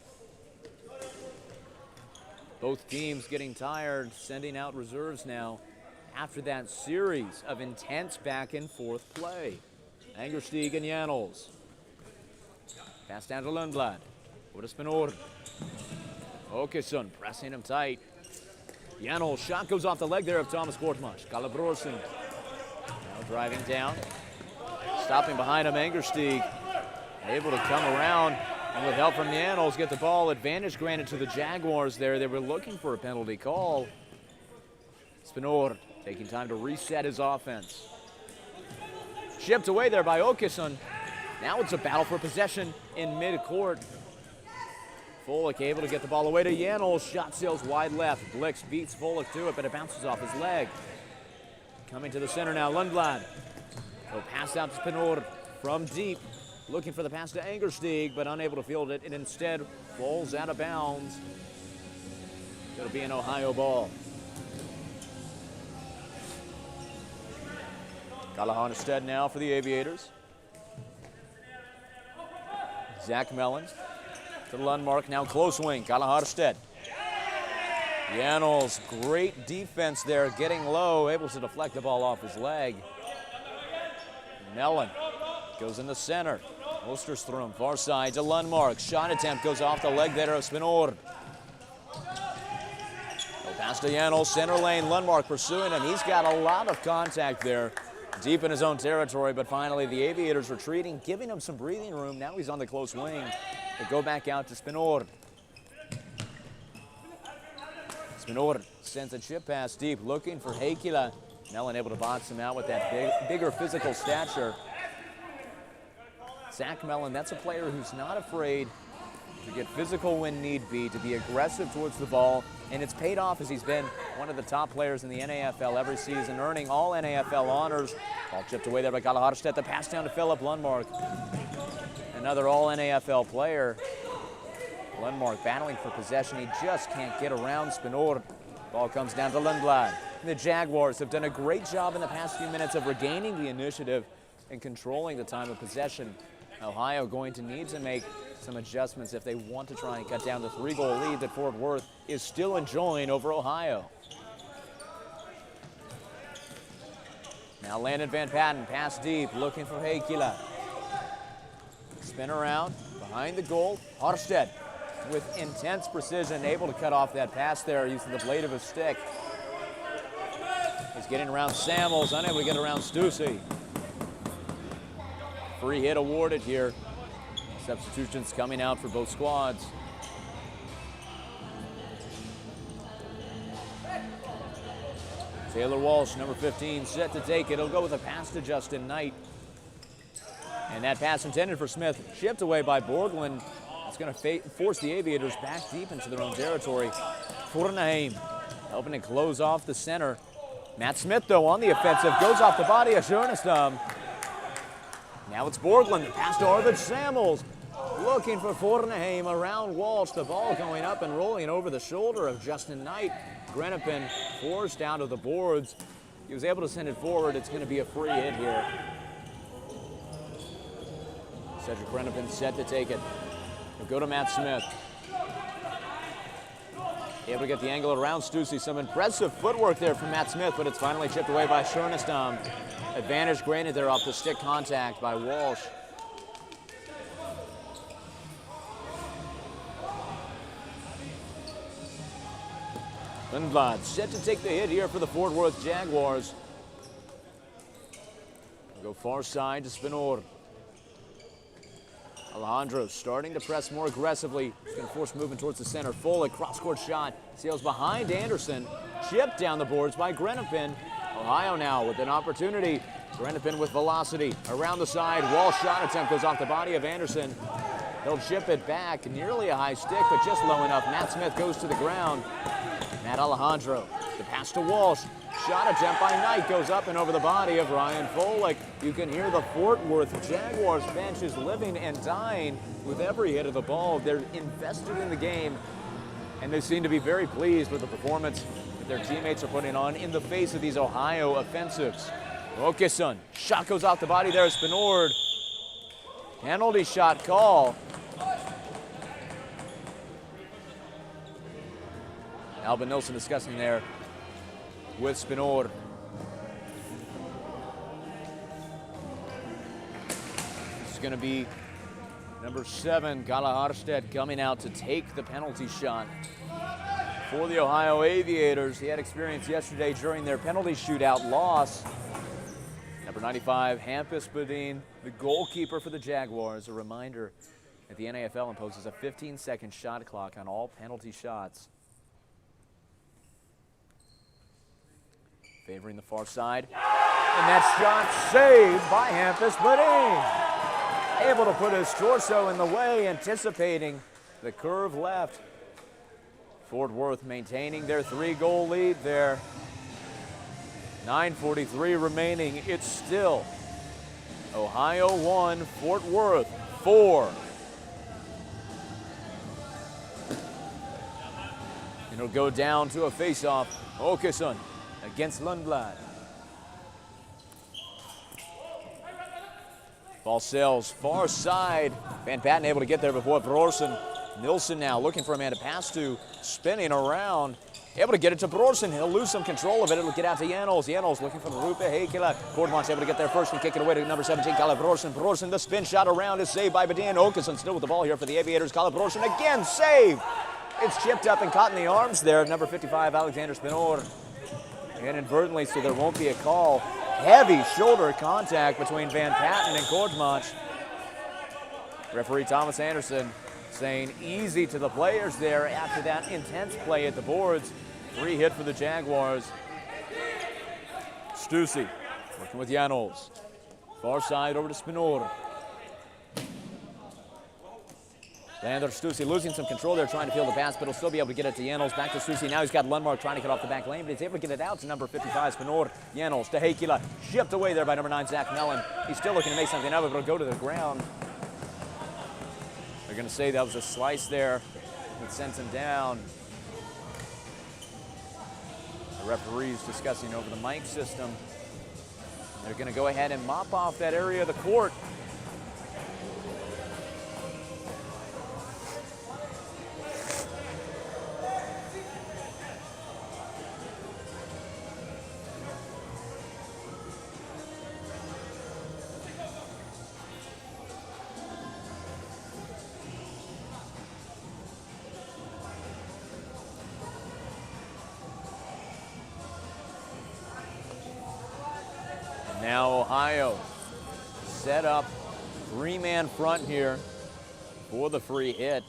Both teams getting tired, sending out reserves now after that series of intense back and forth play. Angersteig and Jennels. Pass down to Lundblad. Over to Spinord. Åkesson pressing him tight. Janol's shot goes off the leg there of Thomas Kortmash. Galabrosen now driving down. Stopping behind him, Angersteig. Able to come around, and with help from Janol's, get the ball. Advantage granted to the Jaguars there. They were looking for a penalty call. Spinor taking time to reset his offense. Chipped away there by Åkesson. Now it's a battle for possession in midcourt. Folik able to get the ball away to Janol. Shot sails wide left. Blix beats Folik to it, but it bounces off his leg. Coming to the center now, Lundblad. So pass out to Spinor from deep. Looking for the pass to Angersteig, but unable to field it. It instead rolls out of bounds. It'll be an Ohio ball. Callahan instead now for the Aviators. Zach Mellon to the Lundmark, now close wing, Callahan. Janol's great defense there, getting low, able to deflect the ball off his leg. Mellon goes in the center. Osterstrom, far side to Lundmark. Shot attempt goes off the leg there of Spinor. Pass to Janol, center lane. Lundmark pursuing him. He's got a lot of contact there, deep in his own territory, but finally the Aviators retreating, giving him some breathing room. Now he's on the close wing. They go back out to Spinor. Spinor sends a chip pass deep, looking for Heikkilä. Mellon able to box him out with that bigger physical stature. Zach Mellon, that's a player who's not afraid to get physical when need be, to be aggressive towards the ball, and it's paid off as he's been one of the top players in the NAFL every season, earning all NAFL honors. Ball chipped away there by Galahardstedt. The pass down to Philip Lundmark. Another all NAFL player. Lundmark battling for possession. He just can't get around Spinor. Ball comes down to Lundblad. The Jaguars have done a great job in the past few minutes of regaining the initiative and controlling the time of possession. Ohio going to need to make some adjustments if they want to try and cut down the 3-goal lead that Fort Worth is still enjoying over Ohio. Now Landon Van Patten, pass deep, looking for Heikkilä. Spin around, behind the goal. Harstedt with intense precision, able to cut off that pass there using the blade of his stick. He's getting around Samuels, unable to get around Stussy. Free hit awarded here. Substitutions coming out for both squads. Taylor Walsh, number 15, set to take it. He'll go with a pass to Justin Knight. And that pass intended for Smith, chipped away by Borglund. It's going to force the Aviators back deep into their own territory. Fornheim helping to close off the center. Matt Smith, though, on the offensive, goes off the body of Sjönestam. Now it's Borglund, the pass to Arvid Samuels. Looking for Fornheim around Walsh. The ball going up and rolling over the shoulder of Justin Knight. Grennepin forced out of the boards. He was able to send it forward. It's going to be a free hit here. Cedric Grennepin set to take it. We'll go to Matt Smith. Able to get the angle around Stussy. Some impressive footwork there from Matt Smith, but it's finally chipped away by Sjönestam. Advantage granted there off the stick contact by Walsh. Lundblad set to take the hit here for the Fort Worth Jaguars. We'll go far side to Spinor. Alejandro starting to press more aggressively. He's going to force movement towards the center. Folik, cross-court shot. Sails behind Anderson. Chipped down the boards by Grennepin. Ohio now with an opportunity. Grennepin with velocity. Around the side. Walsh shot attempt goes off the body of Anderson. He'll chip it back. Nearly a high stick, but just low enough. Matt Smith goes to the ground. Matt Alejandro. The pass to Walsh. Shot attempt by Knight goes up and over the body of Ryan Folik. You can hear the Fort Worth Jaguars bench is living and dying with every hit of the ball. They're invested in the game, and they seem to be very pleased with the performance that their teammates are putting on in the face of these Ohio offensives. Åkesson, shot goes off the body there, Spinord. Penalty shot call. Albin Nilsson discussing there with Spinor. This is going to be number 7, Galahardstedt, coming out to take the penalty shot. for the Ohio Aviators. He had experience yesterday during their penalty shootout loss. Number 95, Hampus Bodine, the goalkeeper for the Jaguars. A reminder that the NAFL imposes a 15-second shot clock on all penalty shots. Favoring the far side. And that shot saved by Hampus Bodine. Able to put his torso in the way, anticipating the curve left. Fort Worth maintaining their 3-goal lead there. 9:43 remaining. It's still Ohio 1, Fort Worth 4. It'll go down to a face-off. Åkesson against Lundblad. Ball sails far side. Van Patten able to get there before Brorsen. Nilsson now looking for a man to pass to, spinning around. Able to get it to Brorsen. He'll lose some control of it. It'll get out to Janos. Janos looking for the Rupe Heikkilä. Kortman's able to get there first and kick it away to number 17, Kalle Brorsen. Brorsen, the spin shot around is saved by Bodine. Åkesson still with the ball here for the Aviators. Kalle Brorsen again, save. It's chipped up and caught in the arms there. Number 55, Alexander Spinor. Inadvertently, so there won't be a call. Heavy shoulder contact between Van Patten and Kortman's. Referee Thomas Anderson saying easy to the players there after that intense play at the boards. Free hit for the Jaguars. Stussy working with Janos. Far side over to Spinor. Leander Stussy losing some control there, trying to field the pass, but he'll still be able to get it to Janos. Back to Stussy. Now he's got Lundmark trying to get off the back lane, but he's able to get it out to number 55, Spinor. Janos to Heikkilä. Shipped away there by number 9, Zach Mellon. He's still looking to make something of it, but it'll go to the ground. They're going to say that was a slice there that sent him down. The referees discussing over the mic system. They're going to go ahead and mop off that area of the court. Now Ohio set up 3-man front here for the free hit.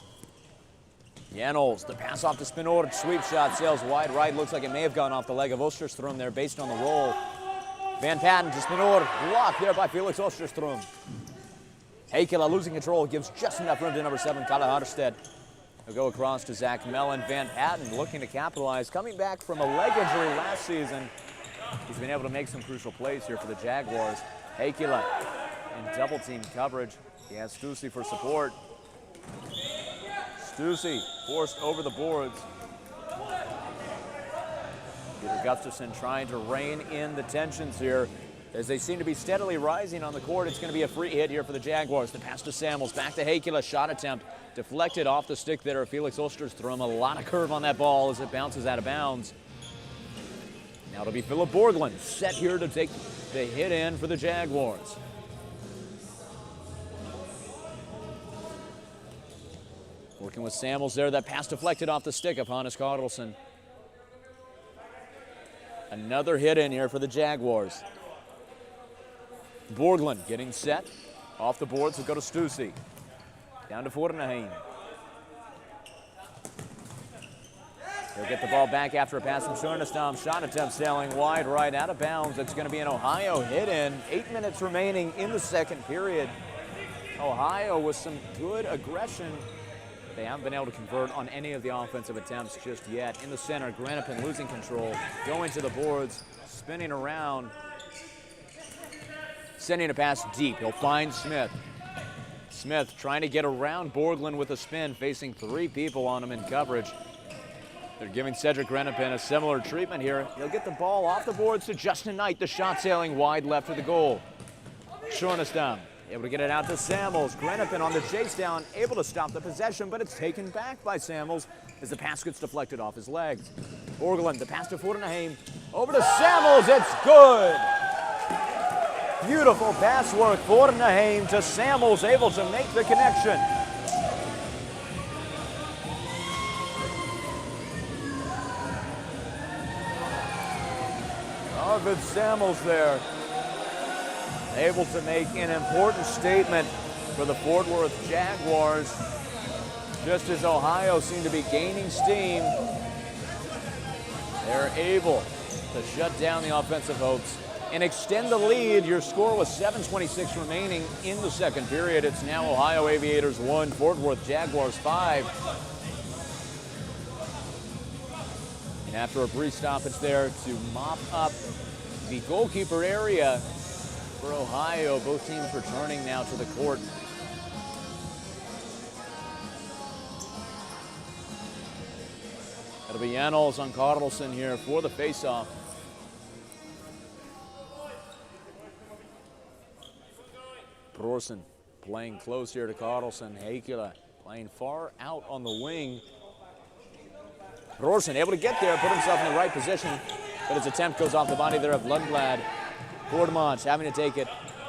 Janos, the pass off to Spinor, sweep shot, sails wide right. Looks like it may have gone off the leg of Osterström there based on the roll. Van Patten to Spinor, blocked there by Felix Osterström. Heikkilä losing control, gives just enough room to number 7, Kalle Harstedt. He'll go across to Zach Mellon. Van Patten looking to capitalize, coming back from a leg injury last season. He's been able to make some crucial plays here for the Jaguars. Heikkilä in double-team coverage. He has Stussy for support. Stussy forced over the boards. Peter Gustafson trying to rein in the tensions here as they seem to be steadily rising on the court. It's going to be a free hit here for the Jaguars. The pass to Samuels, back to Heikkilä, shot attempt. Deflected off the stick there of Felix Osterström. A lot of curve on that ball as it bounces out of bounds. Now it'll be Philip Borglund set here to take the hit in for the Jaguars. Working with Samuels there. That pass deflected off the stick of Hannes Karlsson. Another hit in here for the Jaguars. Borglund getting set. Off the boards will go to Stussy. Down to Forneheim. They'll get the ball back after a pass from Schornestam. Shot attempt sailing wide right out of bounds. It's going to be an Ohio hit in. 8 minutes remaining in the second period. Ohio with some good aggression. They haven't been able to convert on any of the offensive attempts just yet. In the center, Granapin losing control. Going to the boards, spinning around. Sending a pass deep. He'll find Smith. Smith trying to get around Borglund with a spin, facing 3 people on him in coverage. They're giving Cedric Grenapin a similar treatment here. He'll get the ball off the boards to Justin Knight. The shot sailing wide left of the goal. Schornestam able to get it out to Samuels. Grenapin on the chase down, able to stop the possession, but it's taken back by Samuels as the pass gets deflected off his legs. Borglund, the pass to Forneheim. Over to Samuels, it's good! Beautiful pass work, Forneheim to Samuels, able to make the connection. David Samuels there, able to make an important statement for the Fort Worth Jaguars. Just as Ohio seemed to be gaining steam, they're able to shut down the offensive hopes and extend the lead. Your score was 7:26 remaining in the second period. It's now Ohio Aviators 1, Fort Worth Jaguars 5. And after a brief stoppage there to mop up the goalkeeper area for Ohio, both teams returning now to the court. It'll be Janos on Carlson here for the faceoff. Brorsen playing close here to Carlson. Heikkilä playing far out on the wing. Brorsen able to get there, put himself in the right position, but his attempt goes off the body there of Lundblad. Gordemans having to take it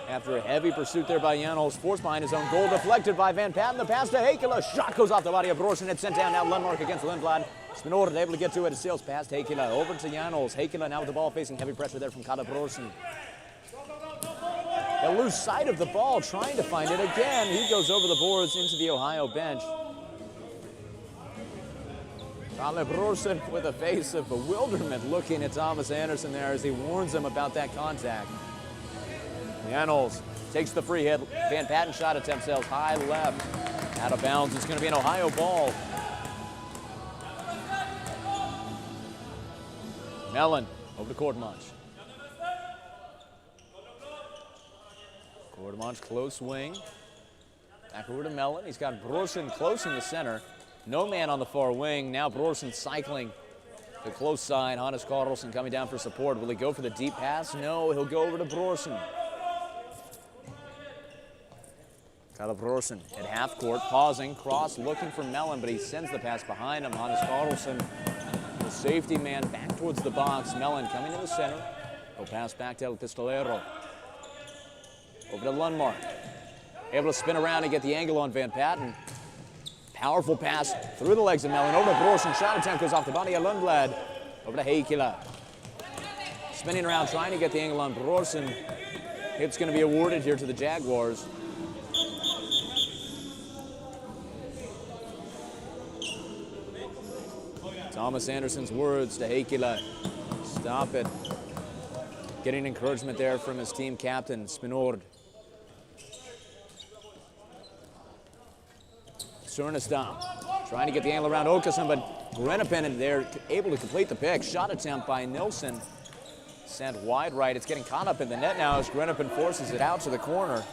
after a heavy pursuit there by Janos. Forced behind his own goal, deflected by Van Patten. The pass to Heikkilä. Shot goes off the body of Brorsen. It's sent down now. Lundmark against Lundblad. Spinord able to get to it. It sails past Heikkilä. Over to Janos. Heikkilä now with the ball, facing heavy pressure there from Kalle Brorsen. They'll lose sight of the ball, trying to find it again. He goes over the boards into the Ohio bench. Kalle Brorsen with a face of bewilderment looking at Thomas Anderson there as he warns him about that contact. Janos takes the free hit. Van Patten shot attempt sails high left. Out of bounds. It's going to be an Ohio ball. Mellon over to Gordemans. Gordemans close wing. Back over to Mellon. He's got Brorsen close in the center. No man on the far wing. Now Brorsen cycling the close side. Hannes Carlson coming down for support. Will he go for the deep pass? No, he'll go over to Brorsen. Kalle Brorsen at half court, pausing, cross, looking for Mellon, but he sends the pass behind him. Hannes Carlson, the safety man, back towards the box. Mellon coming to the center. He'll pass back to El Pistolero. Over to Lundmark. Able to spin around and get the angle on Van Patten. Powerful pass through the legs of Mellon. Over to Brorsen. Shot attempt goes off the body of Lundblad. Over to Heikkilä. Spinning around, trying to get the angle on Brorsen. It's going to be awarded here to the Jaguars. Thomas Anderson's words to Heikkilä. Stop it. Getting encouragement there from his team captain, Spinord. Cernestam trying to get the angle around Åkesson, but Grenipen there able to complete the pick. Shot attempt by Nilsson. Sent wide right. It's getting caught up in the net now as Grenipen forces it out to the corner.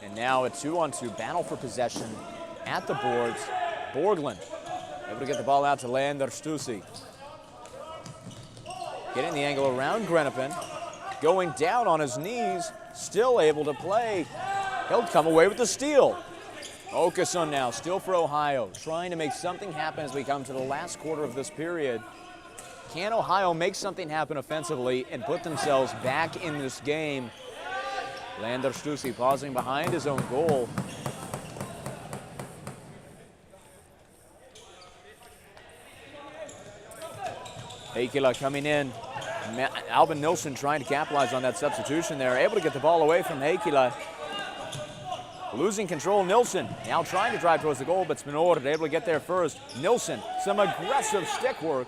And now a 2-on-2 battle for possession at the boards. Borglund able to get the ball out to Leander Stussy. Getting the angle around Grenipen. Going down on his knees. Still able to play. He'll come away with the steal. Åkesson now, still for Ohio, trying to make something happen as we come to the last quarter of this period. Can Ohio make something happen offensively and put themselves back in this game? Leander Stussy pausing behind his own goal. Heikkilä coming in. Albin Nilsson trying to capitalize on that substitution there. Able to get the ball away from Heikkilä. Losing control, Nilsson now trying to drive towards the goal, but Spinord able to get there first. Nilsson, some aggressive stick work.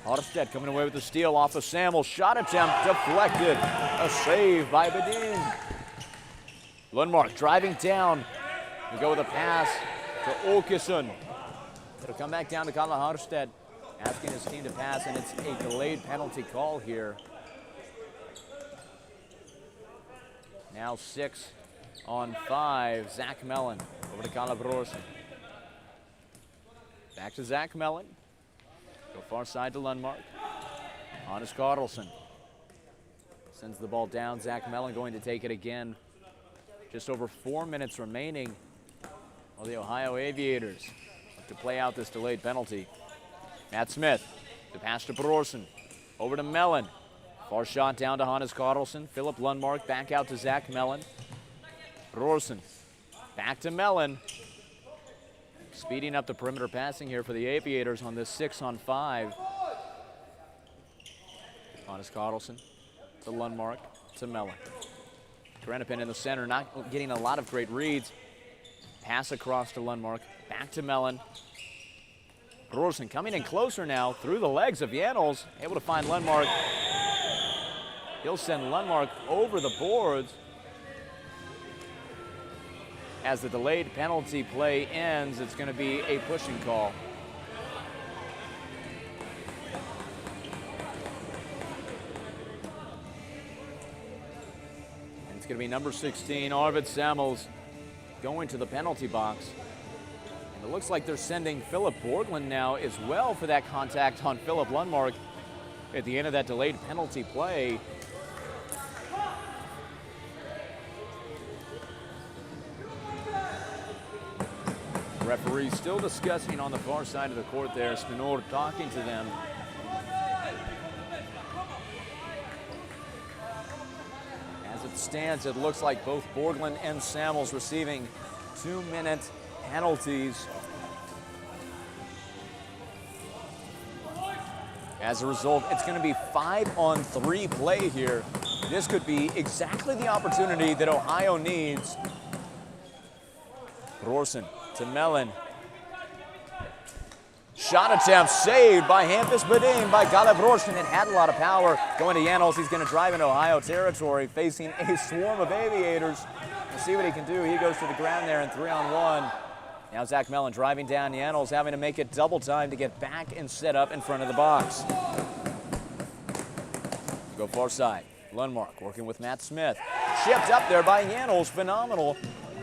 Harstedt coming away with the steal off of Samuels. Shot attempt deflected. A save by Bedin. Lundmark driving down. We go with a pass to Åkesson. It'll come back down to Kalle Harstedt, asking his team to pass, and it's a delayed penalty call here. Now 6-on-5. Zach Mellon over to Kalle Brorsen. Back to Zach Mellon. Go far side to Lundmark. Hannes Carlson sends the ball down. Zach Mellon going to take it again. Just over 4 minutes remaining while the Ohio Aviators have to play out this delayed penalty. Matt Smith, the pass to Brorsen. Over to Mellon. Far shot down to Hannes Carlson. Philip Lundmark back out to Zach Mellon. Brorsen back to Mellon. Speeding up the perimeter passing here for the Aviators on this 6-on-5. Hannes Carlson to Lundmark to Mellon. Grenipin in the center, not getting a lot of great reads. Pass across to Lundmark, back to Mellon. Brorsen coming in closer now through the legs of Janels, able to find Lundmark. He'll send Lundmark over the boards. As the delayed penalty play ends, it's going to be a pushing call. And it's going to be number 16, Arvid Samuels, going to the penalty box. And it looks like they're sending Philip Borglund now as well for that contact on Philip Lundmark at the end of that delayed penalty play. Referee still discussing on the far side of the court there. Spinor talking to them. As it stands, it looks like both Borglund and Samuels receiving 2-minute penalties. As a result, it's going to be 5-on-3 play here. This could be exactly the opportunity that Ohio needs. Brorsen to Mellon. Shot attempt saved by Hampus Bedin by Kalle Brorsen. It had a lot of power. Going to Janels, he's going to drive into Ohio territory, facing a swarm of Aviators. We'll see what he can do. He goes to the ground there in 3-on-1. Now Zach Mellon driving down Janels, having to make it double time to get back and set up in front of the box. Go far side. Lundmark working with Matt Smith. Chipped up there by Janels. Phenomenal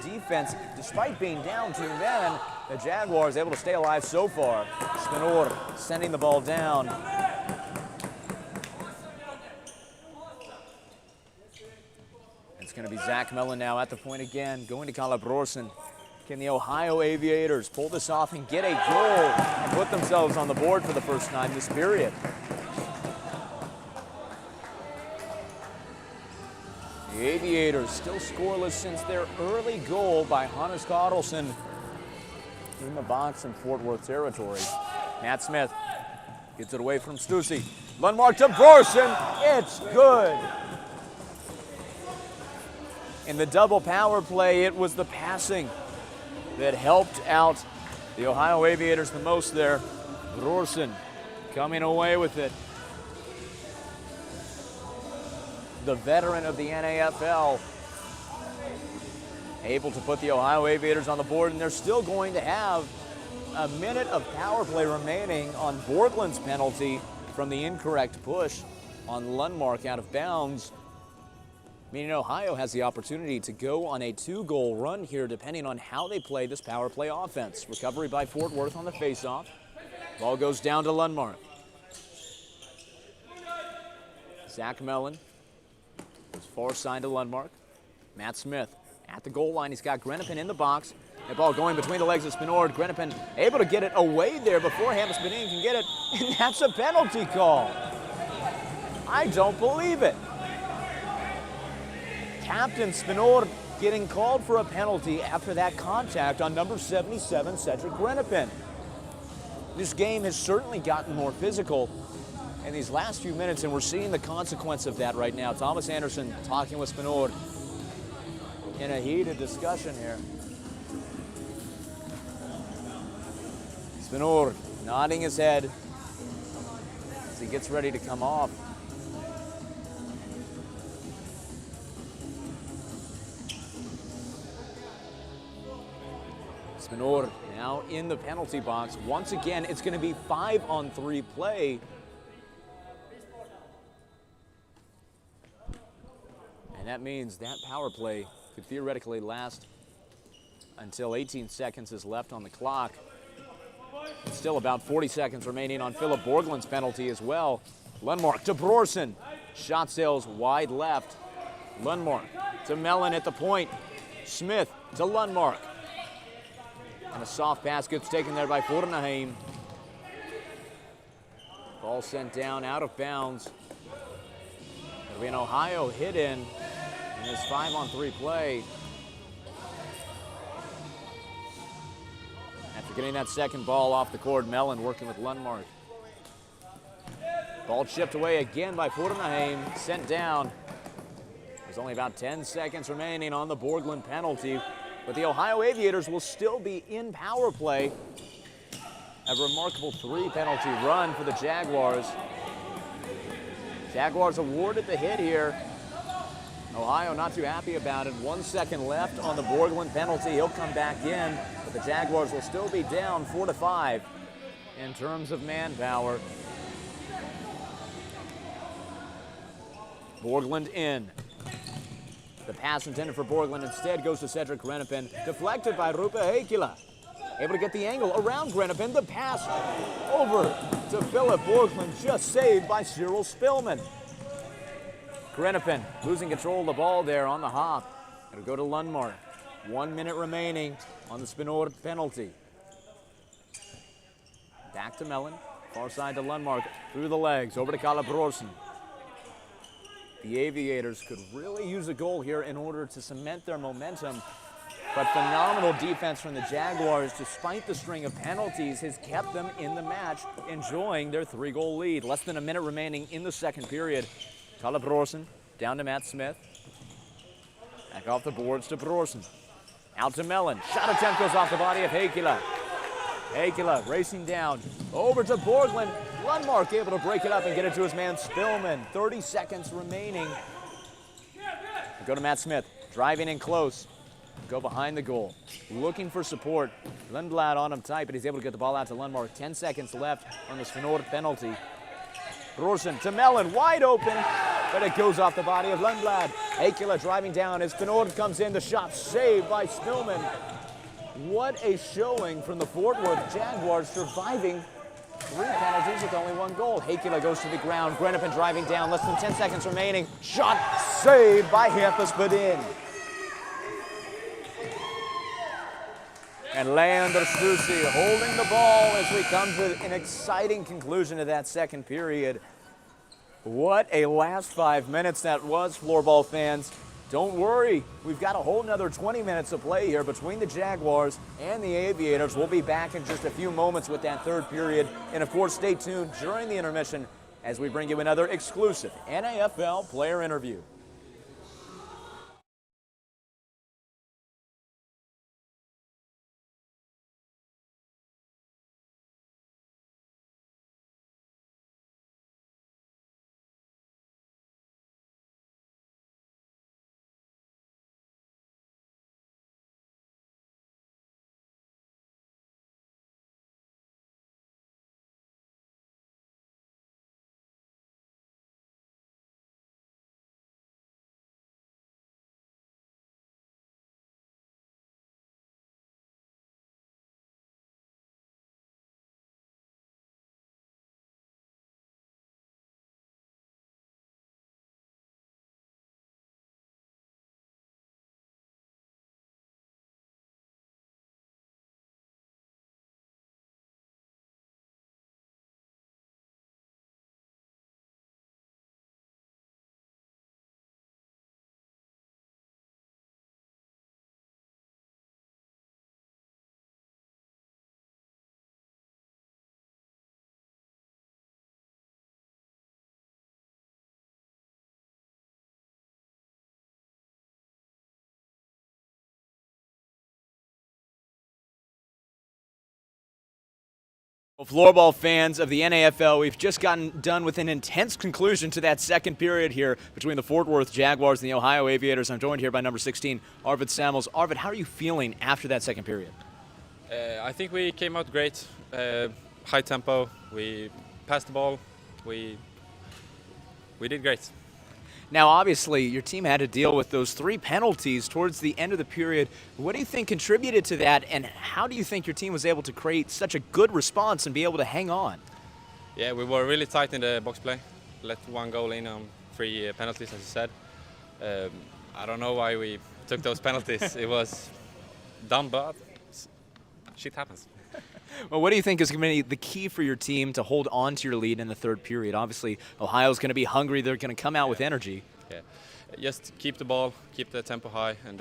defense. Despite being down 2 men, the Jaguars able to stay alive so far. Spinor sending the ball down. It's going to be Zach Mellon now at the point again, going to Kalle Brorsen. Can the Ohio Aviators pull this off and get a goal and put themselves on the board for the first time this period? The Aviators still scoreless since their early goal by Hannes Carlson in the box in Fort Worth territory. Matt Smith gets it away from Stussy. Lundmark to Brorsen. It's good. In the double power play, it was the passing that helped out the Ohio Aviators the most there. Brorsen coming away with it. The veteran of the NAFL, able to put the Ohio Aviators on the board, and they're still going to have a minute of power play remaining on Borglund's penalty from the incorrect push on Lundmark out of bounds. Meaning Ohio has the opportunity to go on a 2-goal run here depending on how they play this power play offense. Recovery by Fort Worth on the faceoff. Ball goes down to Lundmark. Zach Mellon. Far side to Lundmark. Matt Smith at the goal line. He's got Grenipin in the box. The ball going between the legs of Spinor. Grenipin able to get it away there before Hampus Bedin can get it. And that's a penalty call. I don't believe it. Captain Spinor getting called for a penalty after that contact on number 77, Cedric Grenipin. This game has certainly gotten more physical in these last few minutes, and we're seeing the consequence of that right now. Thomas Anderson talking with Spinor in a heated discussion here. Spinor nodding his head as he gets ready to come off. Spinor now in the penalty box. Once again, it's going to be 5-on-3 play. And that means that power play could theoretically last until 18 seconds is left on the clock. Still about 40 seconds remaining on Philip Borglund's penalty as well. Lundmark to Brorsen. Shot sails wide left. Lundmark to Mellon at the point. Smith to Lundmark. And a soft pass gets taken there by Fornaheim. Ball sent down out of bounds. It'll be an Ohio hit in this 5-on-3 play. After After getting that second ball off the court, Mellon working with Lundmark. Ball chipped away again by Fornaheim, sent down. There's only about 10 seconds remaining on the Borglund penalty, but the Ohio Aviators will still be in power play. A remarkable 3-penalty run for the Jaguars. Jaguars awarded the hit here. Ohio not too happy about it. 1 second left on the Borglund penalty. He'll come back in, but the Jaguars will still be down 4-5 in terms of manpower. Borglund in. The pass intended for Borglund instead goes to Cedric Grenepin. Deflected by Rupe Heikkila. Able to get the angle around Grenepin. The pass over to Philip Borglund, just saved by Cyril Spillman. Grenepin losing control of the ball there on the hop. It'll go to Lundmark. 1 minute remaining on the Spinor penalty. Back to Mellon. Far side to Lundmark. Through the legs. Over to Kalabrorsen. The Aviators could really use a goal here in order to cement their momentum. But phenomenal defense from the Jaguars, despite the string of penalties, has kept them in the match, enjoying their 3-goal lead. Less than a minute remaining in the second period. Kalabrorsen down to Matt Smith. Back off the boards to Brorsen. Out to Mellon. Shot attempt goes off the body of Heikkila. Heikkila racing down. Over to Borglund. Lundmark able to break it up and get it to his man Spillman. 30 seconds remaining. We go to Matt Smith. Driving in close. Go behind the goal. Looking for support. Lundblad on him tight, but he's able to get the ball out to Lundmark. 10 seconds left on the Spinor penalty. Brorsen to Mellon, wide open, but it goes off the body of Lundblad. Heikkila driving down as Spinor comes in. The shot saved by Spillman. What a showing from the Fort Worth Jaguars, surviving 3 penalties with only 1 goal. Heikkila goes to the ground. Grenepin driving down. Less than 10 seconds remaining. Shot saved by Hampus Badin. And Leander Stussy holding the ball as we come to an exciting conclusion to that second period. What a last 5 minutes that was, Floorball fans. Don't worry, we've got a whole nother 20 minutes to play here between the Jaguars and the Aviators. We'll be back in just a few moments with that third period. And of course, stay tuned during the intermission as we bring you another exclusive NAFL player interview. Well, Floorball fans of the NAFL, we've just gotten done with an intense conclusion to that second period here between the Fort Worth Jaguars and the Ohio Aviators. I'm joined here by number 16, Arvid Samuels. Arvid, how are you feeling after that second period?
I think we came out great. High tempo. We passed the ball. We did great.
Now, obviously, your team had to deal with those 3 penalties towards the end of the period. What do you think contributed to that, and how do you think your team was able to create such a good response and be able to hang on?
Yeah, we were really tight in the box play. Let 1 goal in on 3 penalties, as you said. I don't know why we took those penalties. It was dumb, but shit happens.
Well, what do you think is going to be the key for your team to hold on to your lead in the third period? Obviously, Ohio's going to be hungry. They're going to come out with energy.
Yeah, just keep the ball, keep the tempo high, and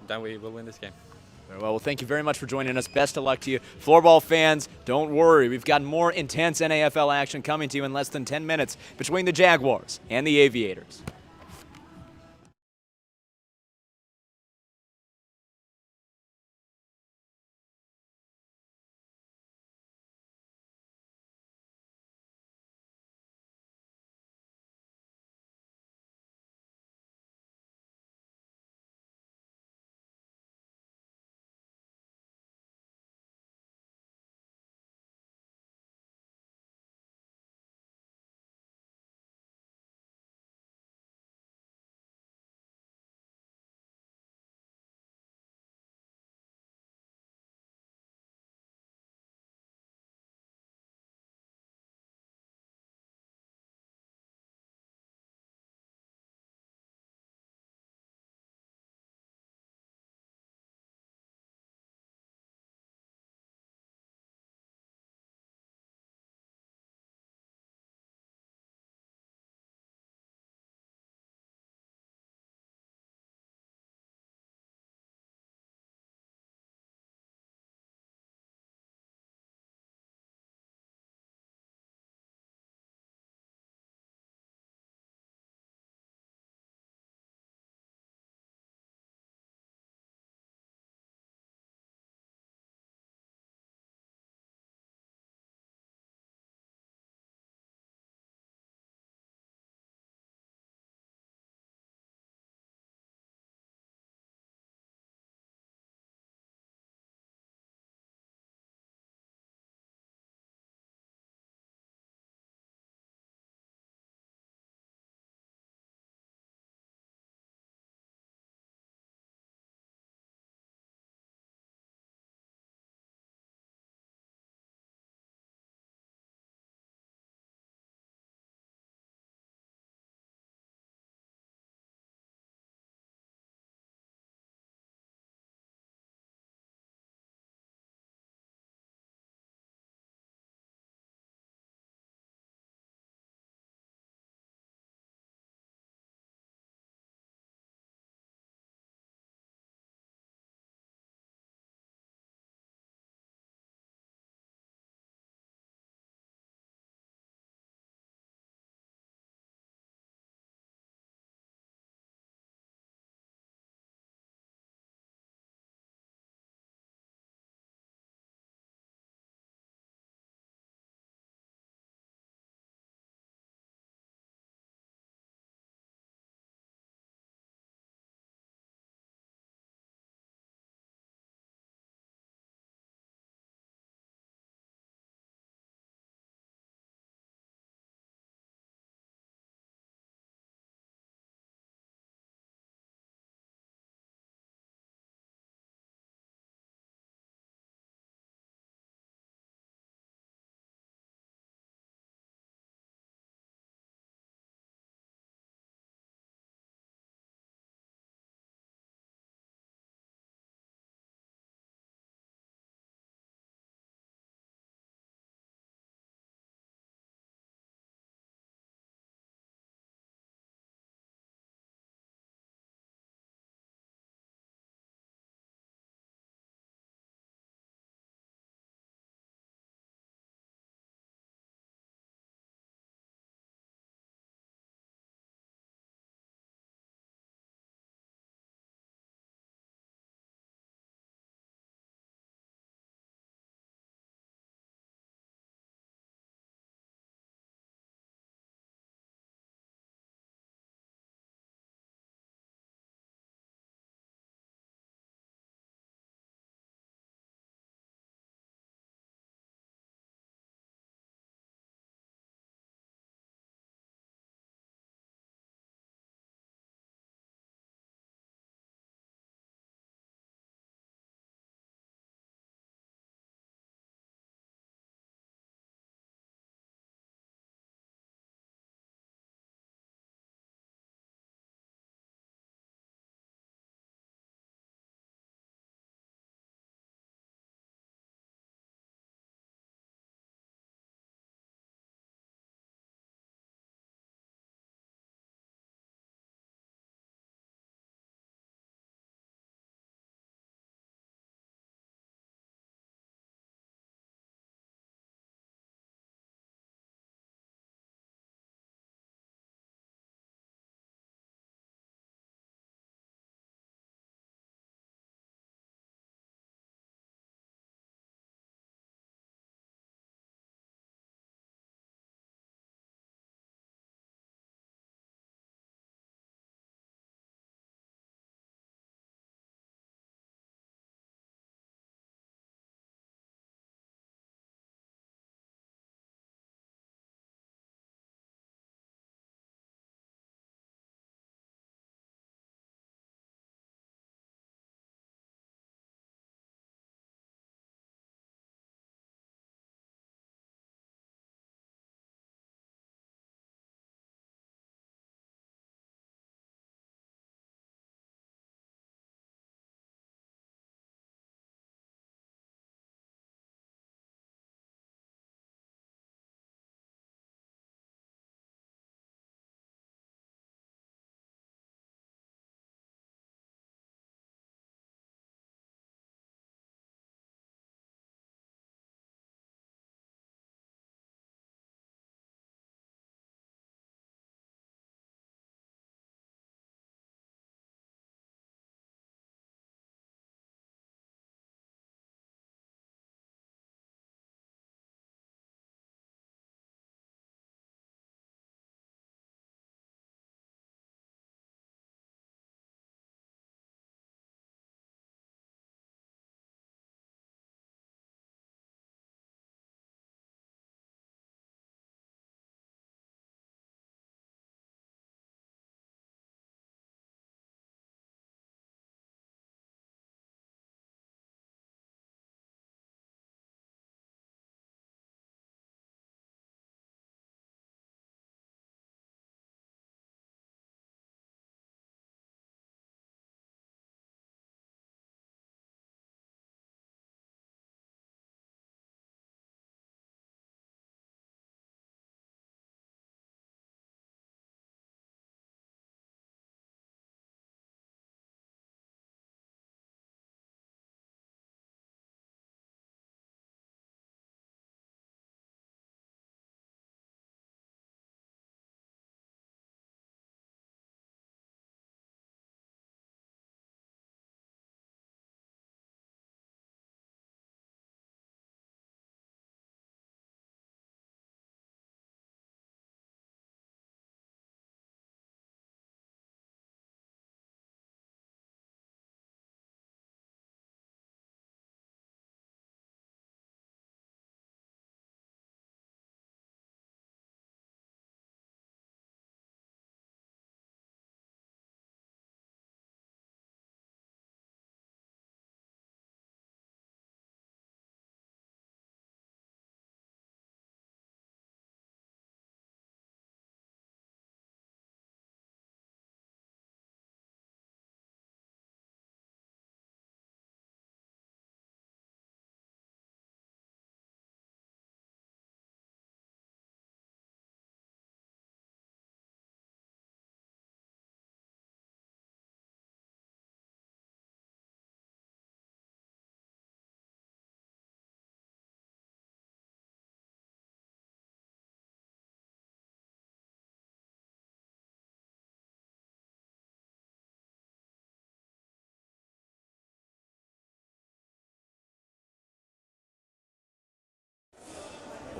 then we will win this game.
Very well, thank you very much for joining us. Best of luck to you. Floorball fans, don't worry. We've got more intense NAFL action coming to you in less than 10 minutes between the Jaguars and the Aviators.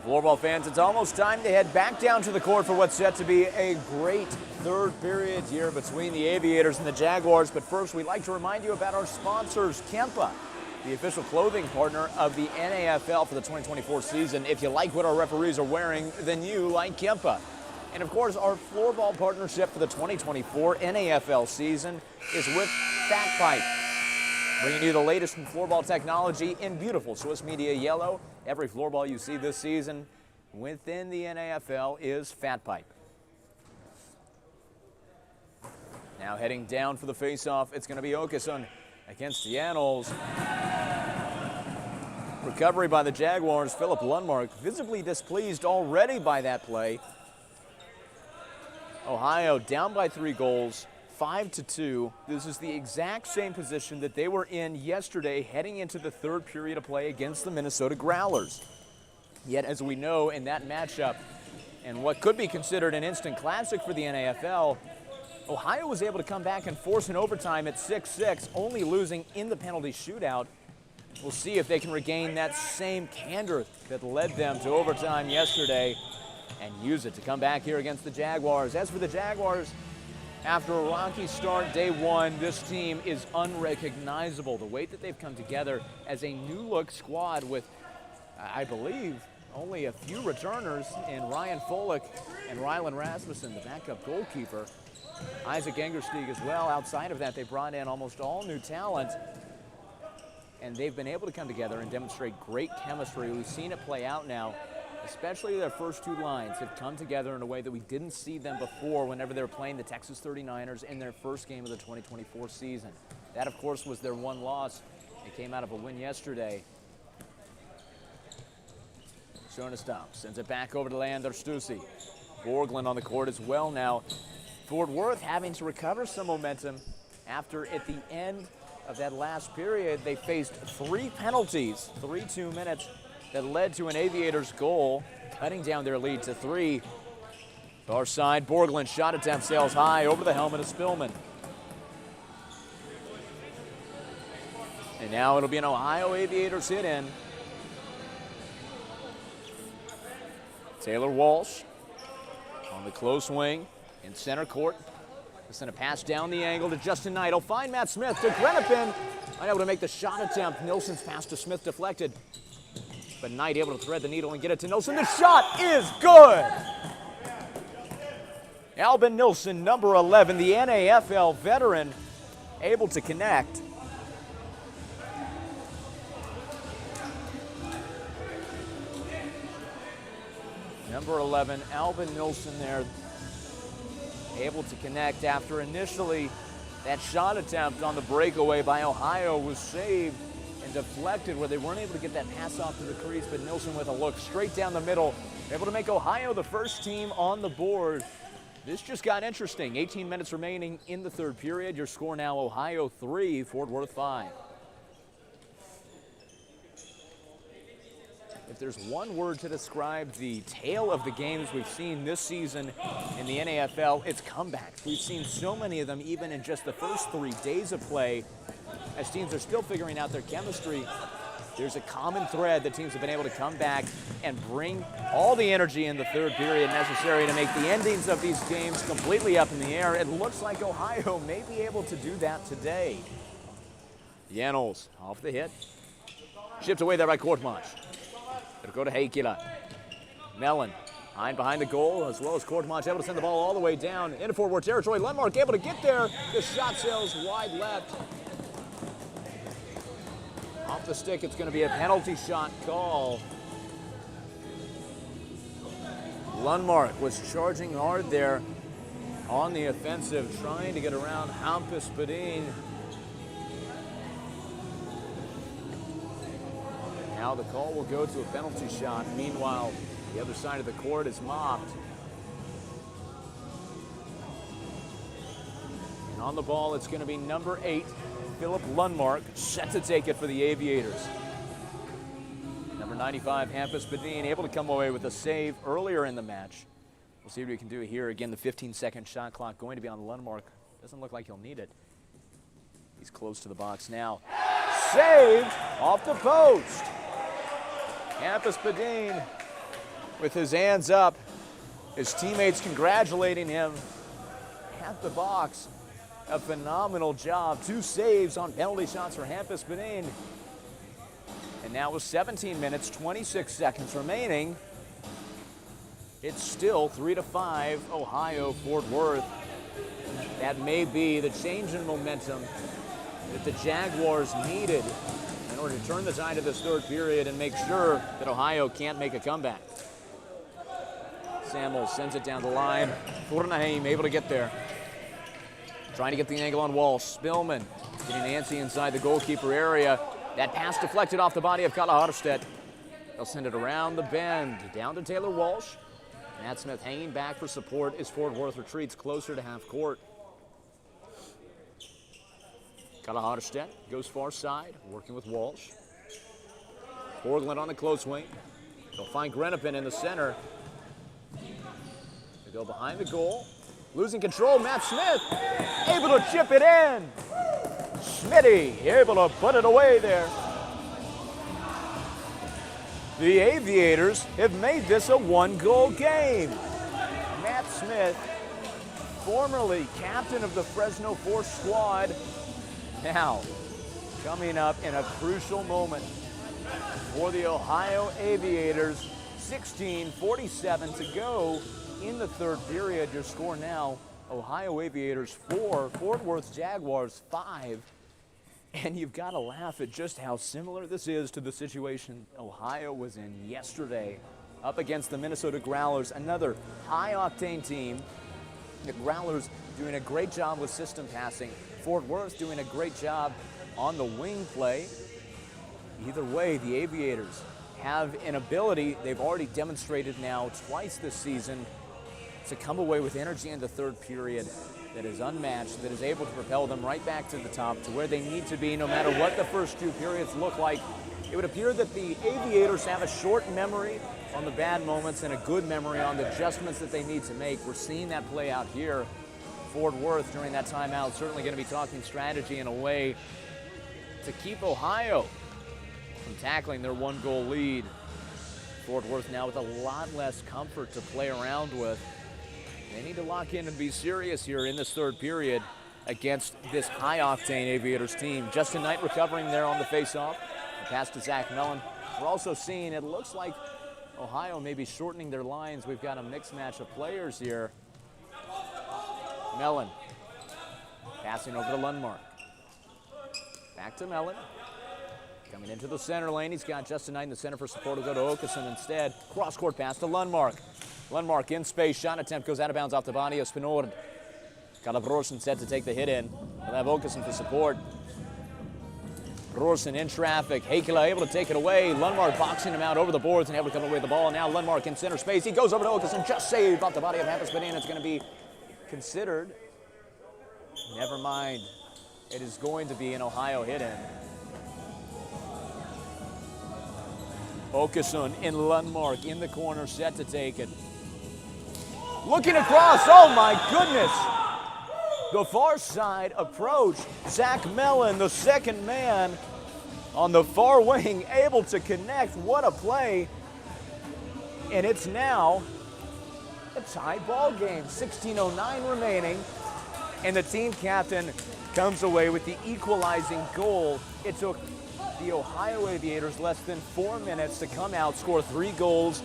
Floorball fans, it's almost time to head back down to the court for what's set to be a great third period here between the Aviators and the Jaguars. But first, we'd like to remind you about our sponsors, Kempa, the official clothing partner of the NAFL for the 2024 season. If you like what our referees are wearing, then you like Kempa. And of course, our Floorball partnership for the 2024 NAFL season is with Fat Pipe, bringing you the latest in floorball technology in beautiful Swiss media yellow. Every floorball you see this season within the NAFL is Fat Pipe. Now heading down for the face-off, it's going to be Åkesson against Janos. Recovery by the Jaguars. Philip Lundmark visibly displeased already by that play. Ohio down by 3 goals. 5-2. This is the exact same position that they were in yesterday heading into the third period of play against the Minnesota Growlers. Yet, as we know, in that matchup, and what could be considered an instant classic for the NAFL, Ohio was able to come back and force an overtime at 6-6, only losing in the penalty shootout. We'll see if they can regain that same candor that led them to overtime yesterday and use it to come back here against the Jaguars. As for the Jaguars, after a rocky start day one, this team is unrecognizable. The way that they've come together as a new-look squad with, I believe, only a few returners in Ryan Folick and Rylan Rasmussen, the backup goalkeeper. Isaac Engersteig as well. Outside of that, they brought in almost all new talent, and they've been able to come together and demonstrate great chemistry. We've seen it play out now. Especially their first 2 lines have come together in a way that we didn't see them before whenever they were playing the Texas 39ers in their first game of the 2024 season. That, of course, was their one loss. They came out of a win yesterday. Schoenestam sends it back over to Leander Stussy. Borglund on the court as well now. Fort Worth having to recover some momentum after, at the end of that last period, they faced 3 penalties, 3 minutes, that led to an Aviators goal, cutting down their lead to 3. Far side, Borglund shot attempt sails high over the helmet of Spillman. And now it'll be an Ohio Aviators hit in. Taylor Walsh on the close wing in center court. They send a pass down the angle to Justin Knight. He'll find Matt Smith to Grenapin. Unable to make the shot attempt. Nilsson's pass to Smith deflected. But Knight able to thread the needle and get it to Nilsson. The shot is good! Albin Nilsson, number 11, the NAFL veteran, able to connect. Number 11, Albin Nilsson there, able to connect after initially that shot attempt on the breakaway by Ohio was saved and deflected where they weren't able to get that pass off to the crease, but Nilsson with a look straight down the middle, able to make Ohio the first team on the board. This just got interesting. 18 minutes remaining in the third period. Your score now, Ohio 3, Fort Worth 5. If there's one word to describe the tale of the games we've seen this season in the NAFL, it's comebacks. We've seen so many of them even in just the first 3 days of play. As teams are still figuring out their chemistry, there's a common thread that teams have been able to come back and bring all the energy in the third period necessary to make the endings of these games completely up in the air. It looks like Ohio may be able to do that today. Janos off the hit. Shipped away there by Kortmach. It'll go to Heikkila. Mellon behind the goal, as well as Kortmach able to send the ball all the way down into Fort Worth territory. Lundmark able to get there. The shot sails wide left. Off the stick, it's going to be a penalty shot call. Lundmark was charging hard there on the offensive, trying to get around Hampus Padin. Now the call will go to a penalty shot. Meanwhile, the other side of the court is mopped. And on the ball, it's going to be number 8, Philip Lundmark, set to take it for the Aviators. Number 95, Hampus Padin, able to come away with a save earlier in the match. We'll see what we can do here. Again, the 15-second shot clock going to be on Lundmark. Doesn't look like he'll need it. He's close to the box now. Saved off the post. Hampus Padin with his hands up. His teammates congratulating him at the box. A phenomenal job. 2 saves on penalty shots for Hampus Benin. And now with 17 minutes, 26 seconds remaining, it's still 3-5 Ohio Fort Worth. That may be the change in momentum that the Jaguars needed in order to turn the tide of this third period and make sure that Ohio can't make a comeback. Samuels sends it down the line. Furnahim able to get there. Trying to get the angle on Walsh. Spillman getting Nancy inside the goalkeeper area. That pass deflected off the body of Kala Harstedt. They'll send it around the bend. Down to Taylor Walsh. Matt Smith hanging back for support as Fort Worth retreats closer to half court. Kala Harstedt goes far side, working with Walsh. Borglund on the close wing. They'll find Grenopin in the center. They go behind the goal. Losing control, Matt Smith able to chip it in. Smitty able to put it away there. The Aviators have made this a 1-goal game. Matt Smith, formerly captain of the Fresno Force squad, now coming up in a crucial moment for the Ohio Aviators. 16:47 to go in the third period. Your score now, Ohio Aviators 4, Fort Worth Jaguars 5. And you've got to laugh at just how similar this is to the situation Ohio was in yesterday up against the Minnesota Growlers, another high-octane team. The Growlers doing a great job with system passing. Fort Worth doing a great job on the wing play. Either way, the Aviators have an ability they've already demonstrated now twice this season to come away with energy in the third period that is unmatched, that is able to propel them right back to the top, to where they need to be no matter what the first 2 periods look like. It would appear that the Aviators have a short memory on the bad moments and a good memory on the adjustments that they need to make. We're seeing that play out here. Fort Worth during that timeout certainly going to be talking strategy in a way to keep Ohio from tackling their 1-goal lead. Fort Worth now with a lot less comfort to play around with. They need to lock in and be serious here in this third period against this high-octane Aviators team. Justin Knight recovering there on the face-off. The pass to Zach Mellon. We're also seeing it looks like Ohio may be shortening their lines. We've got a mixed match of players here. Mellon passing over to Lundmark. Back to Mellon. Coming into the center lane. He's got Justin Knight in the center for support. Will go to Okeson instead. Cross-court pass to Lundmark. Lundmark in space. Shot attempt goes out of bounds off the body of Spinord. Got Brorsen set to take the hit in. We'll have Okeson for support. Brorsen in traffic. Heikkila able to take it away. Lundmark boxing him out over the boards and able to come away with the ball. Now Lundmark in center space. He goes over to Okeson. Just saved off the body of Hampus Benin. It's going to be considered. Never mind. It is going to be an Ohio hit in. Okeson in Lundmark in the corner, set to take it. Looking across, oh my goodness! The far side approach. Zach Mellon, the second man on the far wing, able to connect. What a play. And it's now a tie ball game. 16:09 remaining. And the team captain comes away with the equalizing goal. It took the Ohio Aviators less than 4 minutes to come out, score 3 goals,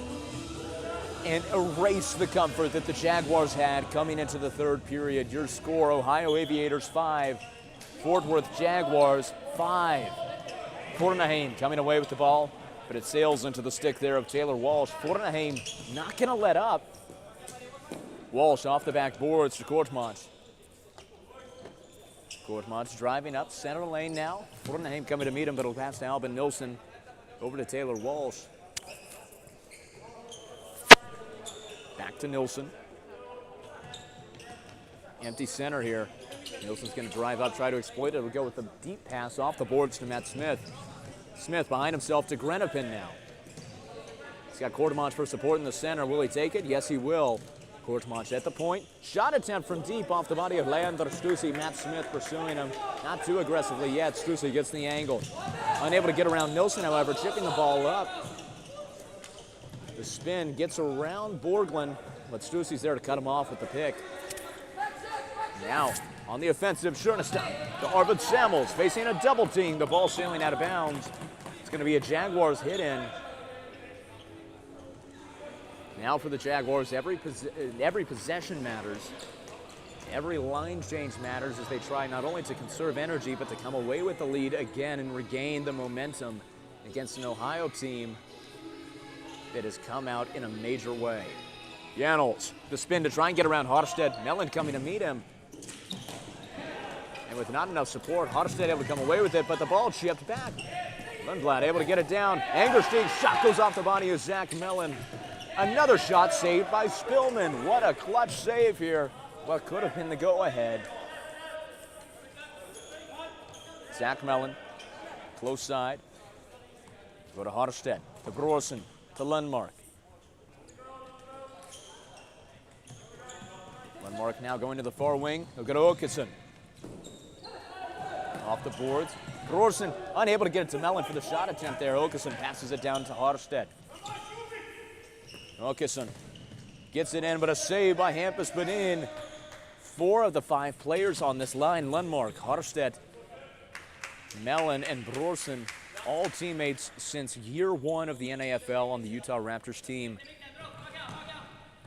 and erase the comfort that the Jaguars had coming into the third period. Your score, Ohio Aviators 5, Fort Worth Jaguars 5. Furnahim coming away with the ball, but it sails into the stick there of Taylor Walsh. Furnahim not going to let up. Walsh off the backboards to Kortmans. Kortmans driving up center lane now. Furnahim coming to meet him, but it'll pass to Albin Nilsson. Over to Taylor Walsh. Back to Nilsson. Empty center here. Nilsson's going to drive up, try to exploit it. It'll go with the deep pass off the boards to Matt Smith. Smith behind himself to Grenopin now. He's got Kortmans for support in the center. Will he take it? Yes, he will. Kortmans at the point. Shot attempt from deep off the body of Leander Strusi. Matt Smith pursuing him. Not too aggressively yet. Strusi gets the angle. Unable to get around Nilsson, however, chipping the ball up. The spin gets around Borglund, but Stussy's there to cut him off with the pick. Now, on the offensive, Schernestam to Arvid Samuels, facing a double team. The ball sailing out of bounds. It's going to be a Jaguars hit in. Now for the Jaguars, every possession matters. Every line change matters as they try not only to conserve energy, but to come away with the lead again and regain the momentum against an Ohio team that has come out in a major way. Janels, the spin to try and get around Harstead. Mellon coming to meet him. And with not enough support, Harstead able to come away with it, but the ball chipped back. Lundblad able to get it down. Angerstein shot goes off the body of Zach Mellon. Another shot saved by Spillman. What a clutch save here. What could have been the go-ahead. Zach Mellon, close side. Go to Harstead, to Brorsen, to Lundmark. Lundmark now going to the far wing. He'll go to Åkesson. Off the boards. Brorsen unable to get it to Mellon for the shot attempt there. Åkesson passes it down to Harstead. Åkesson gets it in, but a save by Hampus Bedin. 4 of the 5 players on this line, Lundmark, Harstead, Mellon, and Brorsen, all teammates since year 1 of the NAFL on the Utah Raptors team.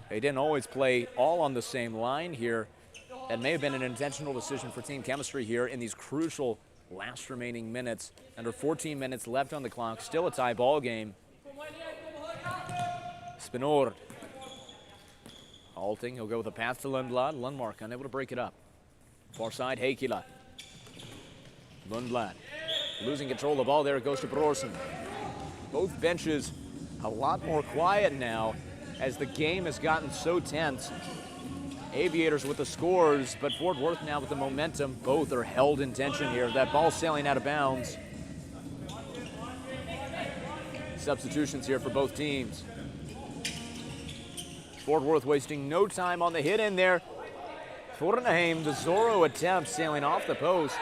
They didn't always play all on the same line here. That may have been an intentional decision for team chemistry here in these crucial last remaining minutes. Under 14 minutes left on the clock, still a tie ball game. Spinord halting, he'll go with a pass to Lundblad. Lundmark unable to break it up. Far side, Heikkila. Lundblad losing control of the ball there, it goes to Brorsen. Both benches a lot more quiet now as the game has gotten so tense. Aviators with the scores, but Fort Worth now with the momentum. Both are held in tension here. That ball sailing out of bounds. Substitutions here for both teams. Fort Worth wasting no time on the hit in there. Fornaheim, the Zorro attempt sailing off the post.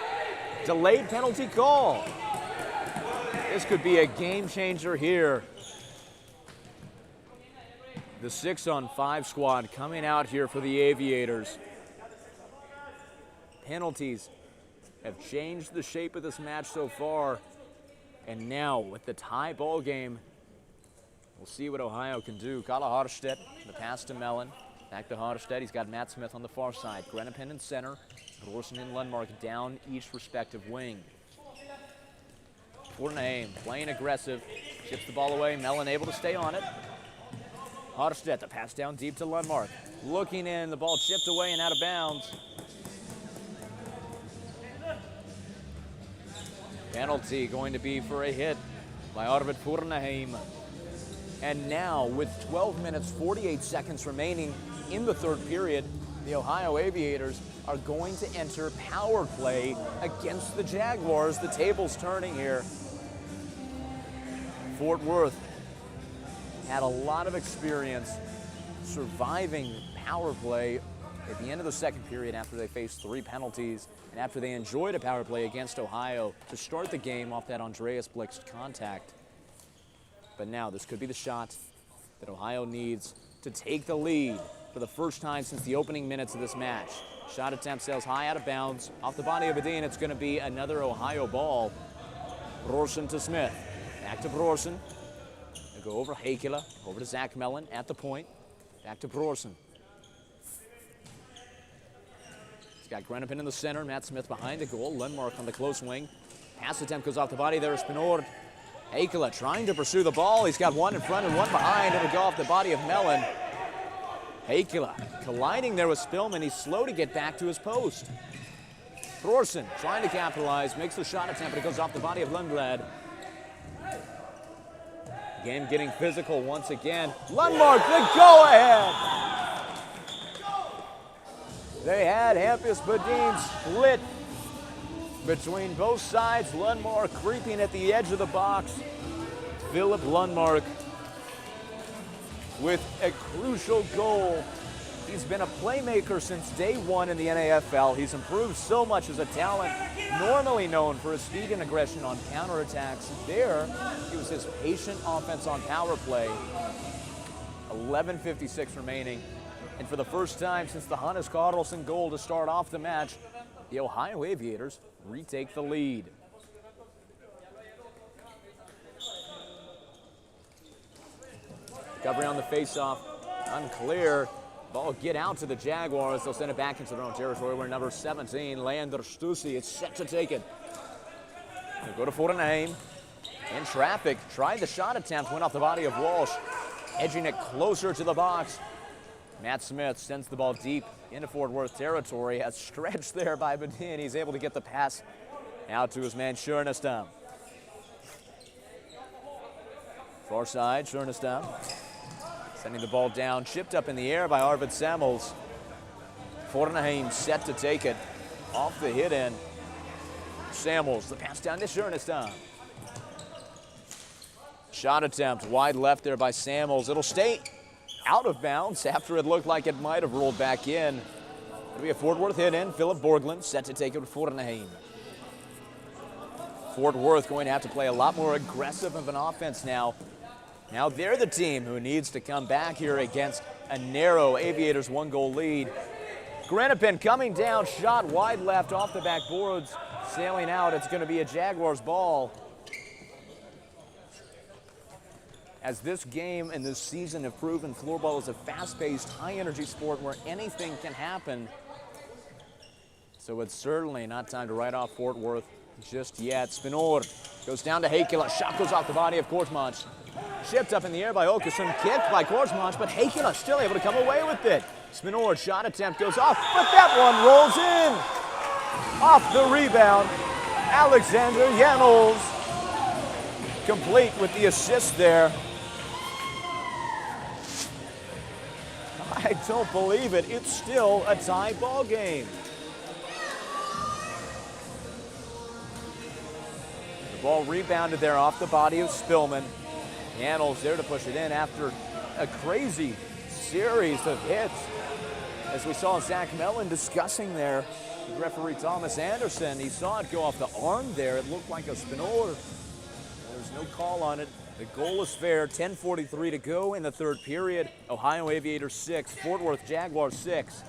Delayed penalty call. This could be a game changer here. The 6-on-5 squad coming out here for the Aviators. Penalties have changed the shape of this match so far. And now with the tie ball game, we'll see what Ohio can do. Kala Harstedt, the pass to Mellon. Back to Harstedt. He's got Matt Smith on the far side. Grennepen in center. Brorsen and Lundmark down each respective wing. Fornaheim playing aggressive. Chips the ball away. Mellon able to stay on it. Harstedt, the pass down deep to Lundmark. Looking in. The ball chipped away and out of bounds. Penalty going to be for a hit by Arvid Fornaheim. And now, with 12 minutes, 48 seconds remaining in the third period, the Ohio Aviators are going to enter power play against the Jaguars. The table's turning here. Fort Worth had a lot of experience surviving power play at the end of the second period after they faced 3 penalties and after they enjoyed a power play against Ohio to start the game off that Andreas Blix contact. But now this could be the shot that Ohio needs to take the lead for the first time since the opening minutes of this match. Shot attempt sails high out of bounds. Off the body of Bedin, it's going to be another Ohio ball. Brorsen to Smith. Back to Brorsen. They go over Heikkila, over to Zach Mellon at the point. Back to Brorsen. He's got Grennepen in the center. Matt Smith behind the goal. Lundmark on the close wing. Pass attempt goes off the body there. Spinord. Heikkila trying to pursue the ball. He's got one in front and one behind. It'll go off the body of Mellon. Heikkila colliding there with Spillman. He's slow to get back to his post. Brorsen trying to capitalize. Makes the shot attempt, but it goes off the body of Lundblad. Game getting physical once again. Lundmark, the go-ahead. They had Hampus Bedin split between both sides. Lundmark creeping at the edge of the box. Philip Lundmark with a crucial goal. He's been a playmaker since day one in the NAFL. He's improved so much as a talent, normally known for his speed and aggression on counterattacks. There, he was his patient offense on power play. 11:56 remaining. And for the first time since the Hannes Carlson goal to start off the match, the Ohio Aviators retake the lead. Recovery on the faceoff, unclear. Ball get out to the Jaguars. They'll send it back into their own territory where number 17, Leander Stussy, is set to take it. They'll go to Fortenheim. In traffic, tried the shot attempt, went off the body of Walsh, edging it closer to the box. Matt Smith sends the ball deep into Fort Worth territory. A stretch there by Bedin. He's able to get the pass out to his man Schernestam. Far side, Schernestam sending the ball down, chipped up in the air by Arvid Samuels. Fortenheim set to take it off the hit end. Samuels, the pass down to Schernestam. Shot attempt wide left there by Samuels. It'll stay out of bounds after it looked like it might have rolled back in. It'll be a Fort Worth hit in. Philip Borglund set to take it with Fortenheim. Fort Worth going to have to play a lot more aggressive of an offense now. Now they're the team who needs to come back here against a narrow Aviators 1-goal lead. Grenapin coming down, shot wide left off the backboards, sailing out. It's going to be a Jaguars ball. As this game and this season have proven, floorball is a fast-paced, high-energy sport where anything can happen. So it's certainly not time to write off Fort Worth just yet. Spinor goes down to Heikkila. Shot goes off the body of Korsmans. Shipped up in the air by Åkesson. Kicked by Korsmans, but Heikkila still able to come away with it. Spinor shot attempt goes off, but that one rolls in. Off the rebound, Alexander Janols complete with the assist there. I don't believe it. It's still a tie ball game. The ball rebounded there off the body of Spillman. Janols there to push it in after a crazy series of hits. As we saw Zach Mellon discussing there with referee Thomas Anderson, he saw it go off the arm there. It looked like a Spinor. There's no call on it. The goal is fair. 10:43 to go in the third period. Ohio Aviators 6, Fort Worth Jaguars 6.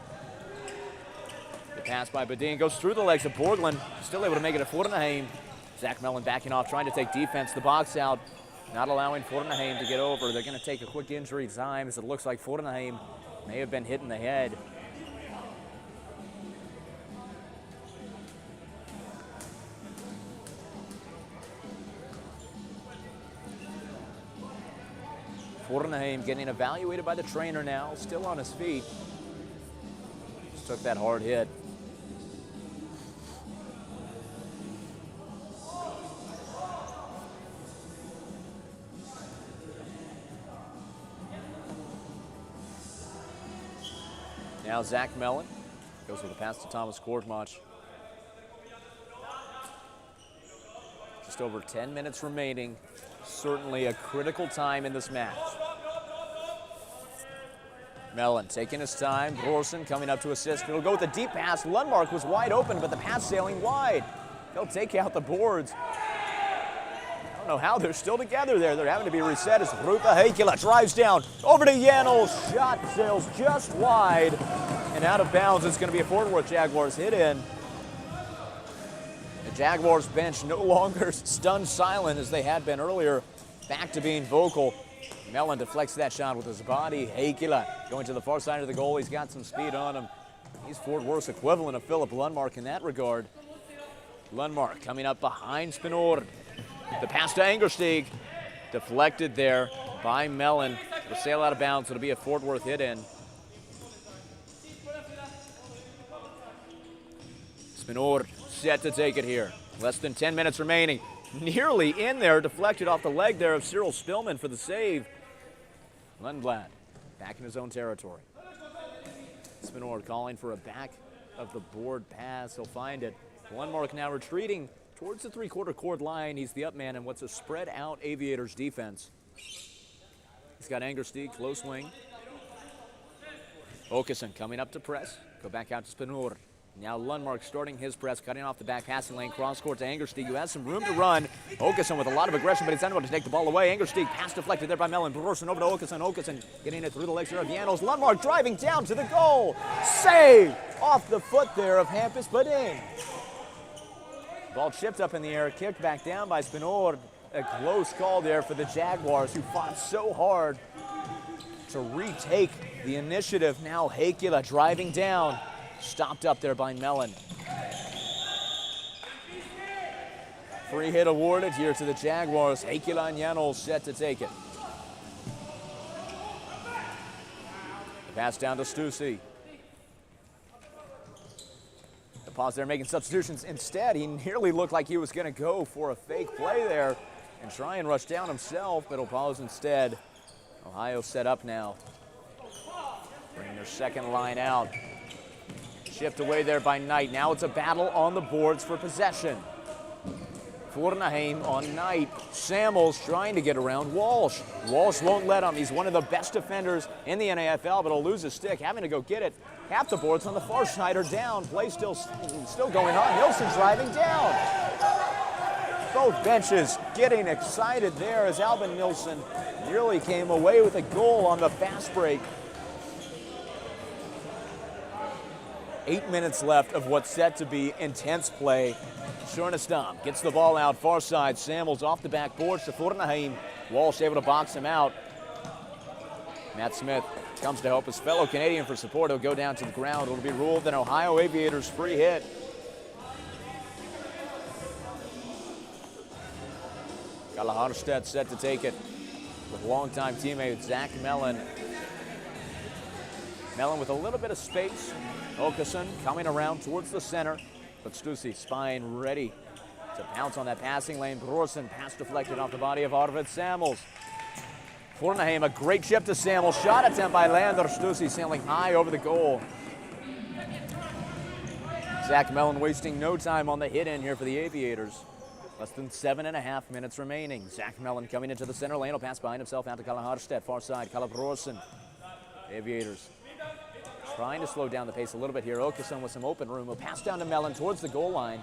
The pass by Bedin goes through the legs of Borglund. Still able to make it to Fortenheim. Zach Mellon backing off, trying to take defense. The box out, not allowing Fortenheim to get over. They're going to take a quick injury time as it looks like Fortenheim may have been hit in the head. Fortenheim getting evaluated by the trainer now, still on his feet. Just took that hard hit. Now Zach Mellon goes with a pass to Thomas Korsmans. Just over 10 minutes remaining. Certainly a critical time in this match. Mellon taking his time. Brorson coming up to assist. He'll go with a deep pass. Lundmark was wide open, but the pass sailing wide. They'll take out the boards. I don't know how they're still together there. They're having to be reset as Rupa Heikkila drives down. Over to Janols. Shot sails just wide and out of bounds. It's going to be a Fort Worth Jaguars hit in. The Jaguars bench no longer stunned silent as they had been earlier. Back to being vocal. Mellon deflects that shot with his body. Heikkila going to the far side of the goal. He's got some speed on him. He's Fort Worth's equivalent of Philip Lundmark in that regard. Lundmark coming up behind Spinor. The pass to Angersteig. Deflected there by Mellon. It'll sail out of bounds. It'll be a Fort Worth hit in. Spinor set to take it here. Less than 10 minutes remaining. Nearly in there, deflected off the leg there of Cyril Spillman for the save. Lundblad back in his own territory. Spinor calling for a back of the board pass. He'll find it. Lundmark now retreating towards the three-quarter court line. He's the up man in what's a spread out Aviators defense. He's got Angersteig, close wing. Åkesson coming up to press. Go back out to Spinor. Now Lundmark starting his press, cutting off the back passing lane, cross court to Angerstig, who has some room to run. Åkesson with a lot of aggression, but he's unable to take the ball away. Angerstig pass deflected there by Mellon. Brorsson over to Åkesson. Åkesson getting it through the legs here of Janos. Lundmark driving down to the goal. Save off the foot there of Hampus Badin. Ball chipped up in the air, kicked back down by Spinord. A close call there for the Jaguars, who fought so hard to retake the initiative. Now Heikkilä driving down. Stopped up there by Mellon. Free hit awarded here to the Jaguars. Heikkilä and Janos set to take it. The pass down to Stussy. The pause there, making substitutions. Instead, he nearly looked like he was going to go for a fake play there and try and rush down himself, but he'll pause instead. Ohio set up now. Bringing their second line out. Chipped away there by Knight. Now it's a battle on the boards for possession. Fornaheim on Knight. Samuels trying to get around Walsh. Walsh won't let him. He's one of the best defenders in the NAFL, but he'll lose his stick, having to go get it. Half the boards on the far side are down. Play still going on. Nilsson driving down. Both benches getting excited there as Albin Nilsson nearly came away with a goal on the fast break. 8 minutes left of what's set to be intense play. Shornestam gets the ball out far side. Samuels off the back boards to Fornaheim. Walsh able to box him out. Matt Smith comes to help his fellow Canadian for support. He'll go down to the ground. It'll be ruled an Ohio Aviators free hit. Kalle Harstedt set to take it with longtime teammate Zach Mellon. Mellon with a little bit of space. Åkesson coming around towards the center, but Stussy spine ready to pounce on that passing lane. Brorsson pass deflected off the body of Arvid Samuels. Fornaheim, a great chip to Samuels. Shot attempt by Lander. Stussy sailing high over the goal. Zach Mellon wasting no time on the hit in here for the Aviators. Less than 7.5 minutes remaining. Zach Mellon coming into the center lane. Will pass behind himself out to Kalle Harstedt. Far side, Kalle Brorsson. Aviators trying to slow down the pace a little bit here. Åkesson with some open room. Will pass down to Mellon towards the goal line.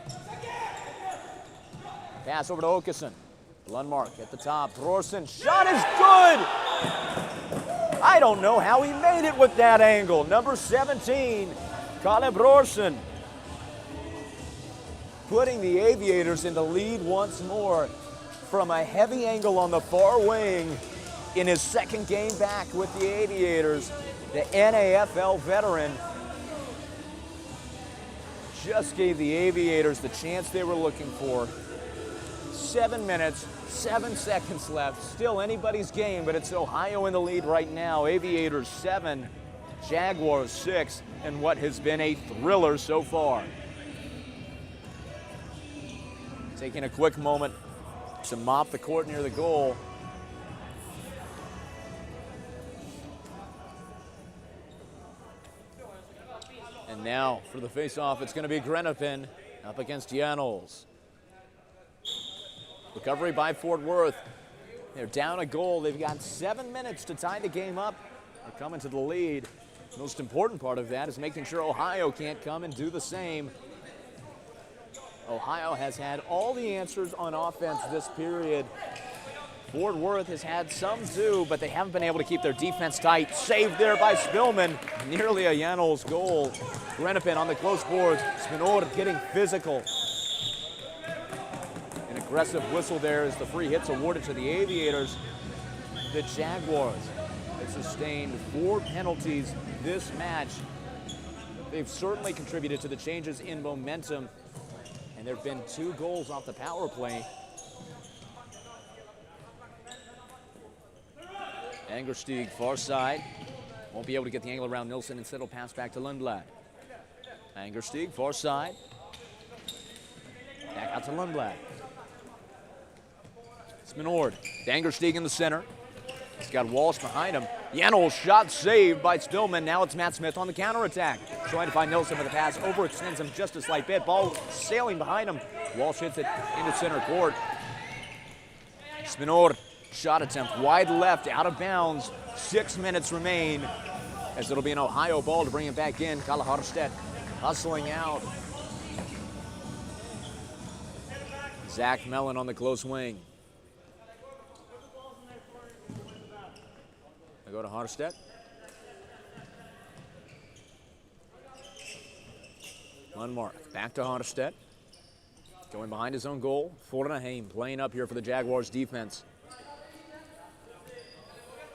Pass over to Åkesson. Lundmark at the top. Brorsson. Shot is good! I don't know how he made it with that angle. Number 17, Kalle Brorsson. Putting the Aviators in the lead once more from a heavy angle on the far wing in his second game back with the Aviators. The NAFL veteran just gave the Aviators the chance they were looking for. 7 minutes, 7 seconds left. Still anybody's game, but it's Ohio in the lead right now. Aviators 7, Jaguars 6, and what has been a thriller so far. Taking a quick moment to mop the court near the goal. And now for the face-off, it's going to be Grenapin up against Janos. Recovery by Fort Worth. They're down a goal. They've got 7 minutes to tie the game up. They're coming to the lead. The most important part of that is making sure Ohio can't come and do the same. Ohio has had all the answers on offense this period. Fort Worth has had some too, but they haven't been able to keep their defense tight. Saved there by Spillman. Nearly a Janos goal. Grenapin on the close boards. Spinord getting physical. An aggressive whistle there as the free hit's awarded to the Aviators. The Jaguars have sustained 4 penalties this match. They've certainly contributed to the changes in momentum, and there have been 2 goals off the power play. Angerstig, far side. Won't be able to get the angle around Nilsson. Instead, he'll pass back to Lundblad. Angerstig, far side. Back out to Lundblad. Spinord. Angerstig in the center. He's got Walsh behind him. Janos shot saved by Spillman. Now it's Matt Smith on the counterattack. Trying to find Nilsson with a pass. Overextends him just a slight bit. Ball sailing behind him. Walsh hits it into center court. Spinord. Shot attempt wide left, out of bounds. 6 minutes remain as it'll be an Ohio ball to bring it back in. Kalle Harstedt hustling out. Zach Mellon on the close wing. I go to Harstedt. Lundmark back to Harstedt. Going behind his own goal. Fornaheim playing up here for the Jaguars defense.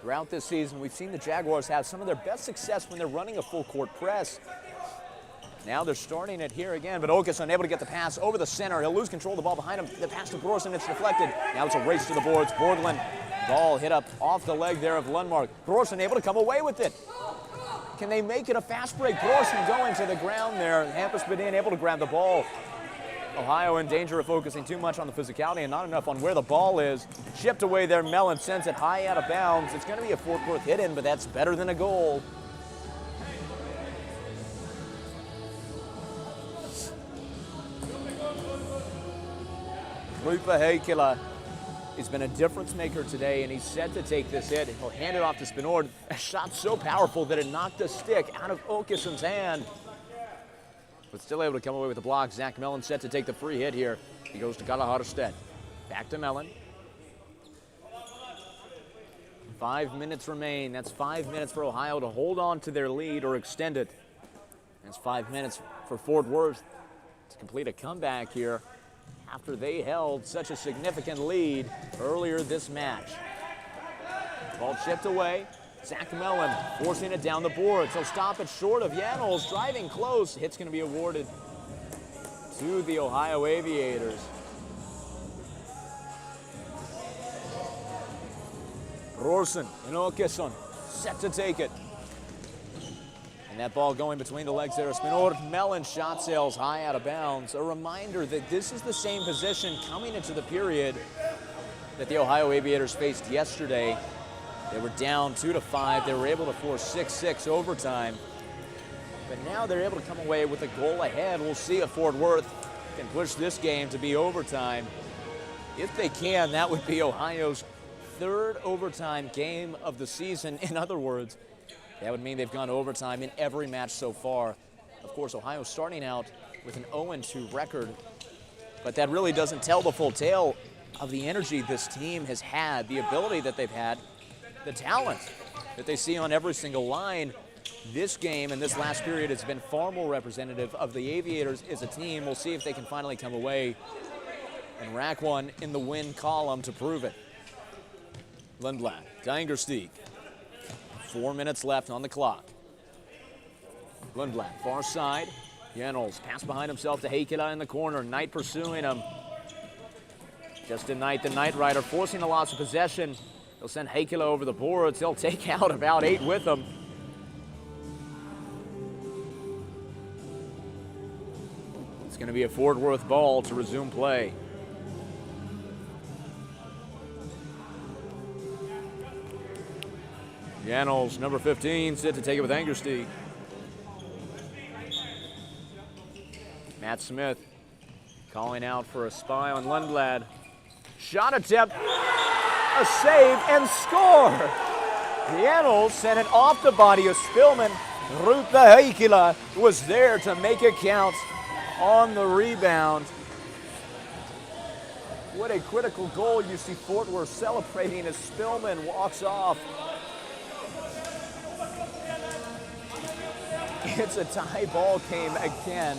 Throughout this season, we've seen the Jaguars have some of their best success when they're running a full court press. Now they're starting it here again, but Okas unable to get the pass over the center. He'll lose control of the ball behind him. The pass to Brorsson, it's deflected. Now it's a race to the boards. Borglund, ball hit up off the leg there of Lundmark. Brorsson able to come away with it. Can they make it a fast break? Brorsson going to the ground there. Hampus Bedin able to grab the ball. Ohio in danger of focusing too much on the physicality and not enough on where the ball is. Chipped away there, Mellon sends it high out of bounds. It's going to be a Fort Worth hit-in, but that's better than a goal. Rupa Heikkila has been a difference maker today, and he's set to take this hit. He'll hand it off to Spinord. A shot so powerful that it knocked a stick out of Åkesson's hand. But still able to come away with the block. Zach Mellon set to take the free hit here. He goes to Kalle Harstedt. Back to Mellon. 5 minutes remain. That's 5 minutes for Ohio to hold on to their lead or extend it. That's 5 minutes for Fort Worth to complete a comeback here after they held such a significant lead earlier this match. Ball chipped away. Zach Mellon forcing it down the boards. He'll stop it short of Janels, driving close. Hit's going to be awarded to the Ohio Aviators. Brorsson and Åkesson set to take it. And that ball going between the legs there. Spinord. Mellon shot sails high out of bounds. A reminder that this is the same position coming into the period that the Ohio Aviators faced yesterday. They were down 2-5. They were able to force 6-6 overtime. But now they're able to come away with a goal ahead. We'll see if Fort Worth can push this game to be overtime. If they can, that would be Ohio's third overtime game of the season. In other words, that would mean they've gone to overtime in every match so far. Of course, Ohio starting out with an 0-2 record, but that really doesn't tell the full tale of the energy this team has had, the ability that they've had, the talent that they see on every single line. This game and this last period has been far more representative of the Aviators as a team. We'll see if they can finally come away and rack one in the win column to prove it. Lundblad to Angersteig. 4 minutes left on the clock. Lundblad, far side. Janels, pass behind himself to Heikkila in the corner. Knight pursuing him. Justin Knight, the Knight Rider, forcing a loss of possession. They'll send Heikkila over the boards. He'll take out about 8 with him. It's going to be a Fort Worth ball to resume play. Janels, number 15, set to take it with Angersteig. Matt Smith calling out for a spy on Lundblad. Shot attempt, a save, and score! Janels sent it off the body of Spillman. Rupa Heikkila was there to make it count on the rebound. What a critical goal. You see Fort Worth celebrating as Spillman walks off. It's a tie ball game again.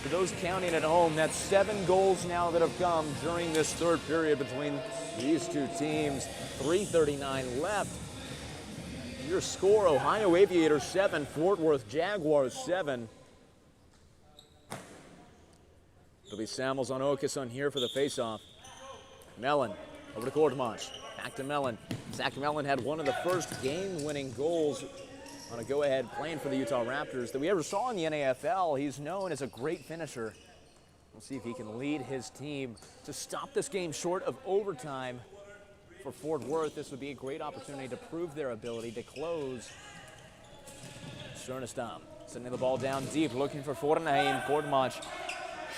For those counting at home, that's 7 goals now that have come during this third period between these two teams. 3:39 left. Your score, Ohio Aviators 7, Fort Worth Jaguars 7. It'll be Samuels on Åkesson here for the faceoff. Mellon over to Kortmach. Back to Mellon. Zach Mellon had one of the first game-winning goals on a go-ahead playing for the Utah Raptors that we ever saw in the NAFL. He's known as a great finisher. We'll see if he can lead his team to stop this game short of overtime. For Fort Worth, this would be a great opportunity to prove their ability to close. Sternestam sending the ball down deep, looking for Fornaheim. Kortmach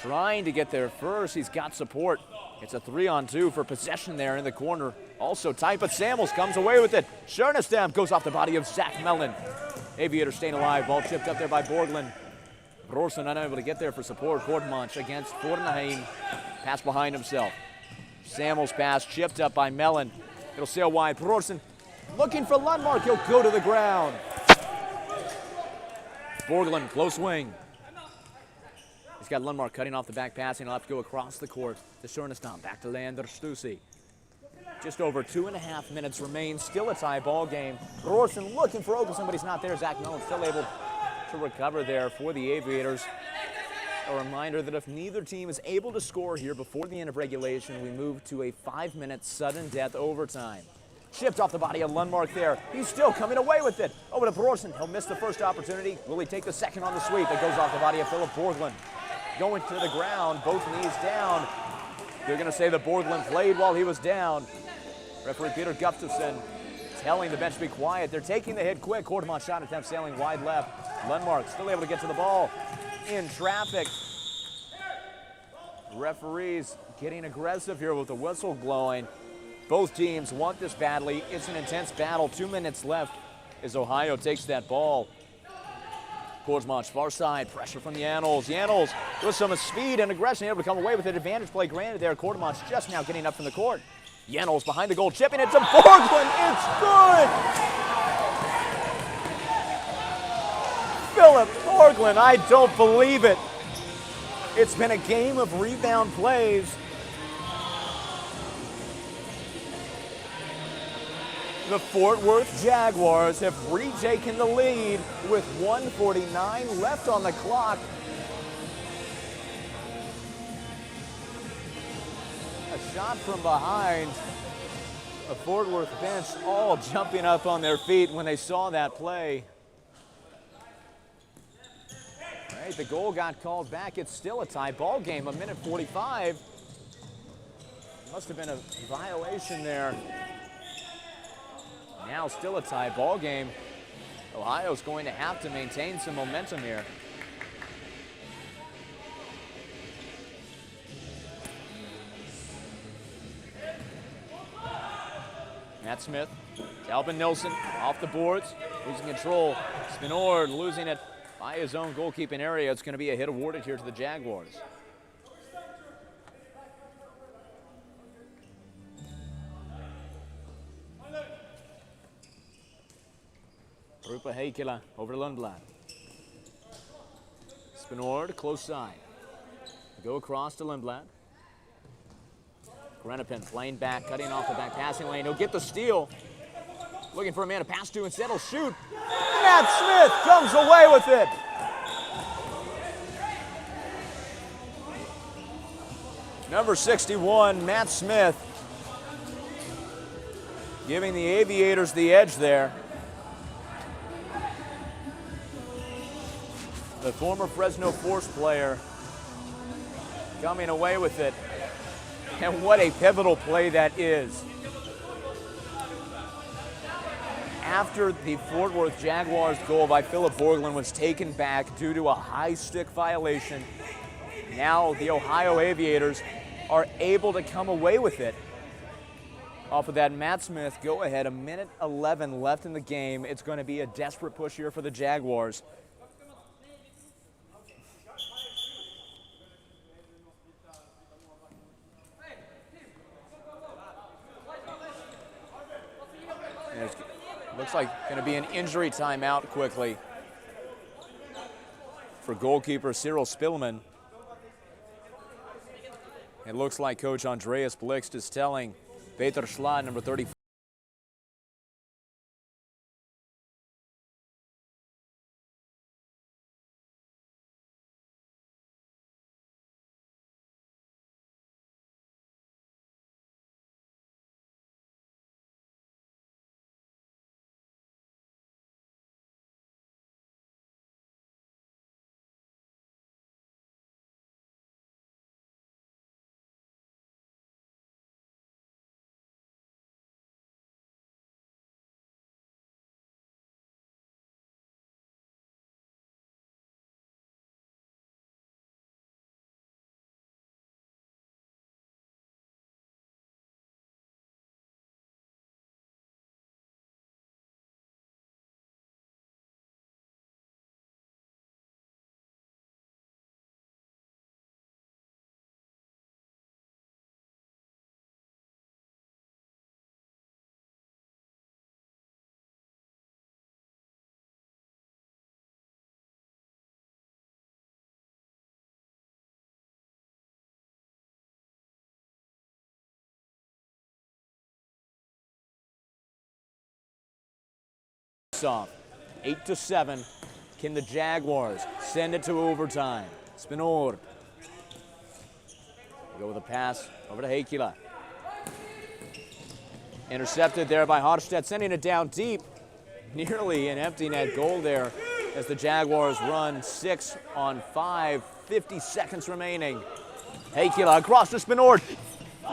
trying to get there first. He's got support. It's a 3-on-2 for possession there in the corner. Also tight, but Samuels comes away with it. Sternestam goes off the body of Zach Mellon. Aviators staying alive. Ball chipped up there by Borglund. Brorsen unable to get there for support. Kortmanch against Fortenheim. Pass behind himself. Samuel's pass chipped up by Mellon. It'll sail wide. Brorsen looking for Lundmark. He'll go to the ground. Borglund, close wing. He's got Lundmark cutting off the back passing. He'll have to go across the court to Sørnestam. Back to Leander Stussy. Just over 2.5 minutes remain. Still a tie ball game. Brorsen looking for Okelson, but he's not there. Zach Mellon still able to recover there for the Aviators. A reminder that if neither team is able to score here before the end of regulation, we move to a 5-minute sudden death overtime. Chipped off the body of Lundmark there. He's still coming away with it. Over to Brorsen. He'll miss the first opportunity. Will he take the second on the sweep? It goes off the body of Philip Borglund. Going to the ground, both knees down. They're going to say that Borglund played while he was down. Referee Peter Gustafsson telling the bench to be quiet. They're taking the hit quick. Kortmann shot attempt sailing wide left. Lundmark still able to get to the ball. In traffic. Referees getting aggressive here with the whistle blowing. Both teams want this badly. It's an intense battle. 2 minutes left as Ohio takes that ball. Kortmann far side, pressure from Janels. Janels with some speed and aggression, able to come away with it. Advantage play granted there. Kortmann just now getting up from the court. Janels behind the goal, chipping it to Borglund. It's good! Philip Borglund, I don't believe it. It's been a game of rebound plays. The Fort Worth Jaguars have retaken the lead with 1:49 left on the clock. A shot from behind. The Fort Worth bench all jumping up on their feet when they saw that play. Right, the goal got called back. It's still a tie ball game, 1:45. Must have been a violation there. Now still a tie ball game. Ohio's going to have to maintain some momentum here. Matt Smith, Albin Nilsson off the boards, losing control. Spinord losing it by his own goalkeeping area. It's going to be a hit awarded here to the Jaguars. Rupa Heikkilä over to Lundblad. Spinord, close side. Go across to Lundblad. Grenapin playing back, cutting off the back passing lane. He'll get the steal. Looking for a man to pass to instead. He'll shoot. Matt Smith comes away with it. Number 61, Matt Smith, giving the Aviators the edge there. The former Fresno Force player coming away with it. And what a pivotal play that is. After the Fort Worth Jaguars goal by Philip Borglund was taken back due to a high stick violation, now the Ohio Aviators are able to come away with it. Off of that Matt Smith go ahead, 1:11 left in the game. It's going to be a desperate push here for the Jaguars. Looks like going to be an injury timeout quickly for goalkeeper Cyril Spillman. It looks like Coach Andreas Blixt is telling Peter Schlad, number 34. faceoff. 8-7. Can the Jaguars send it to overtime? Spinor. Go with a pass over to Heikkilä. Intercepted there by Harstedt, sending it down deep. Nearly an empty net goal there as the Jaguars run 6 on 5. 50 seconds remaining. Heikkilä across to Spinord.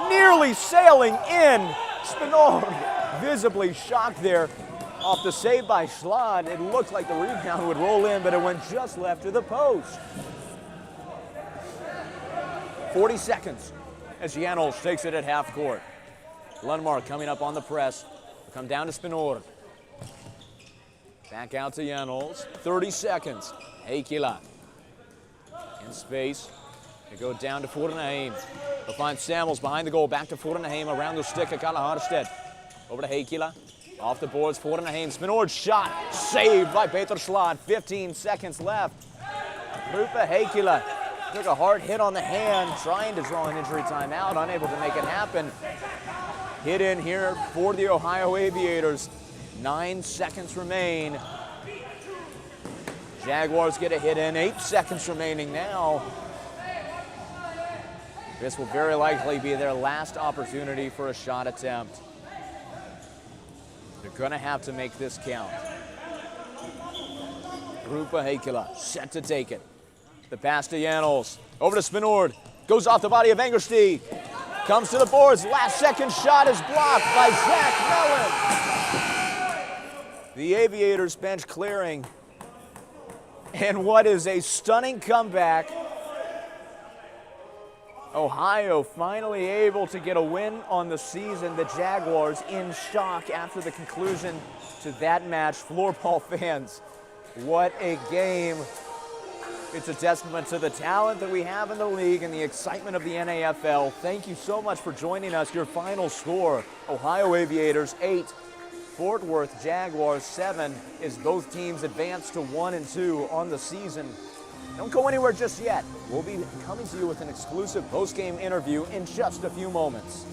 Nearly sailing in. Spinord visibly shocked there off the save by Schlad. It looked like the rebound would roll in, but it went just left to the post. 40 seconds as Janos takes it at half court. Lundmark coming up on the press. Come down to Spinor. Back out to Janos. 30 seconds. Heikkilä in space. They go down to Forneheim. They'll find Samuels behind the goal. Back to Forneheim around the stick of Kalle Harstedt. Over to Heikkilä. Off the boards, Forneheim. Spinord's shot saved by Peter Schlad. 15 seconds left. Rupa Heikkilä took a hard hit on the hand, trying to draw an injury timeout, unable to make it happen. Hit in here for the Ohio Aviators. 9 seconds remain. Jaguars get a hit in. 8 seconds remaining now. This will very likely be their last opportunity for a shot attempt. They're going to have to make this count. Rupa Heikkilä set to take it. The pass to Janos. Over to Spinord. Goes off the body of Engerstee. Comes to the boards. Last second shot is blocked by Zach Mellon. The Aviators bench clearing. And what is a stunning comeback. Ohio finally able to get a win on the season. The Jaguars in shock after the conclusion to that match. Floorball fans, what a game. It's a testament to the talent that we have in the league and the excitement of the NAFL. Thank you so much for joining us. Your final score, Ohio Aviators 8, Fort Worth Jaguars 7, as both teams advance to 1-2 on the season. Don't go anywhere just yet. We'll be coming to you with an exclusive post-game interview in just a few moments.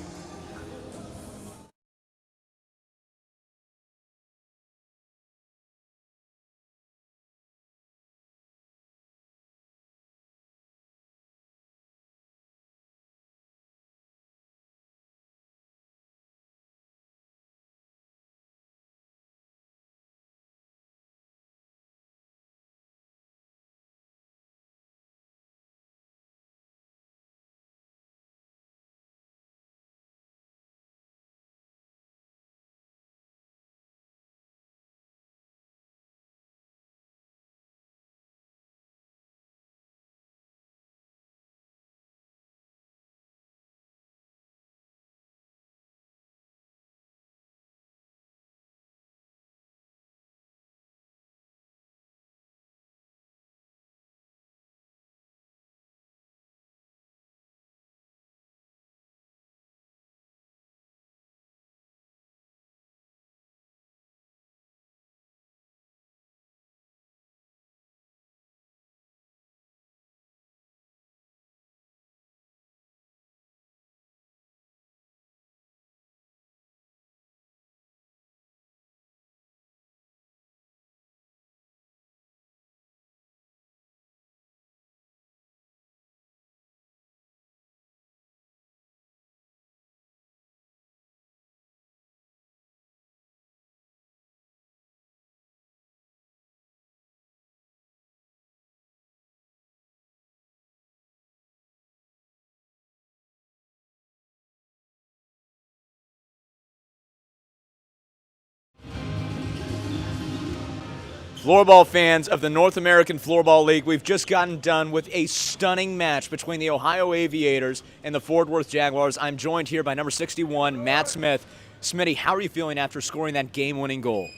Floorball fans of the North American Floorball League, we've just gotten done with a stunning match between the Ohio Aviators and the Fort Worth Jaguars. I'm joined here by number 61, Matt Smith. Smitty, how are you feeling after scoring that game-winning goal?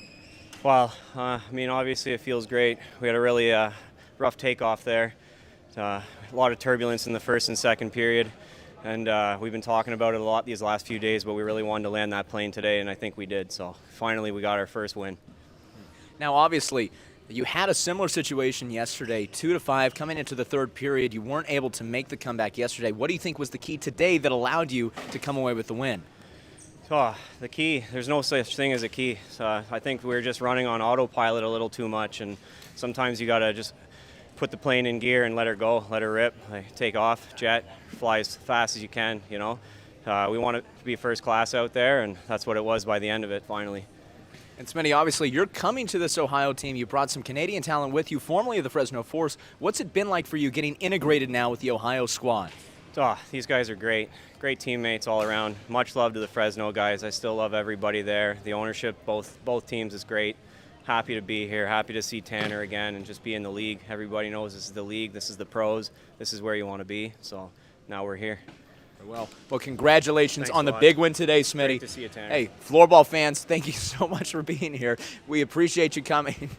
Well, obviously it feels great. We had a really rough takeoff there. A lot of turbulence in the first and second period, and we've been talking about it a lot these last few days, but we really wanted to land that plane today, and I think we did. So finally we got our first win.
Now, obviously, you had a similar situation yesterday, 2-5 coming into the third period. You weren't able to make the comeback yesterday. What do you think was the key today that allowed you to come away with the win?
Oh, the key, there's no such thing as a key. So I think we're just running on autopilot a little too much, and sometimes you got to just put the plane in gear and let her go, let her rip, like, take off, jet, fly as fast as you can, you know. We want it to be first class out there, and that's what it was by the end of it, finally.
And Smitty, obviously, you're coming to this Ohio team. You brought some Canadian talent with you, formerly of the Fresno Force. What's it been like for you getting integrated now with the Ohio squad?
Oh, these guys are great. Great teammates all around. Much love to the Fresno guys. I still love everybody there. The ownership, both teams, is great. Happy to be here. Happy to see Tanner again and just be in the league. Everybody knows this is the league. This is the pros. This is where you want to be. So now we're here.
Well, congratulations
Thanks
on the
a lot.
big win today, Smitty.
Great to see you, Tanner.
Hey, Floorball fans, thank you so much for being here. We appreciate you coming.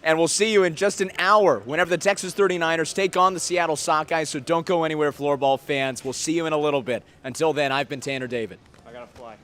And we'll see you in just an hour whenever the Texas 39ers take on the Seattle Sockeyes, so don't go anywhere, Floorball fans. We'll see you in a little bit. Until then, I've been Tanner David.
I got to fly.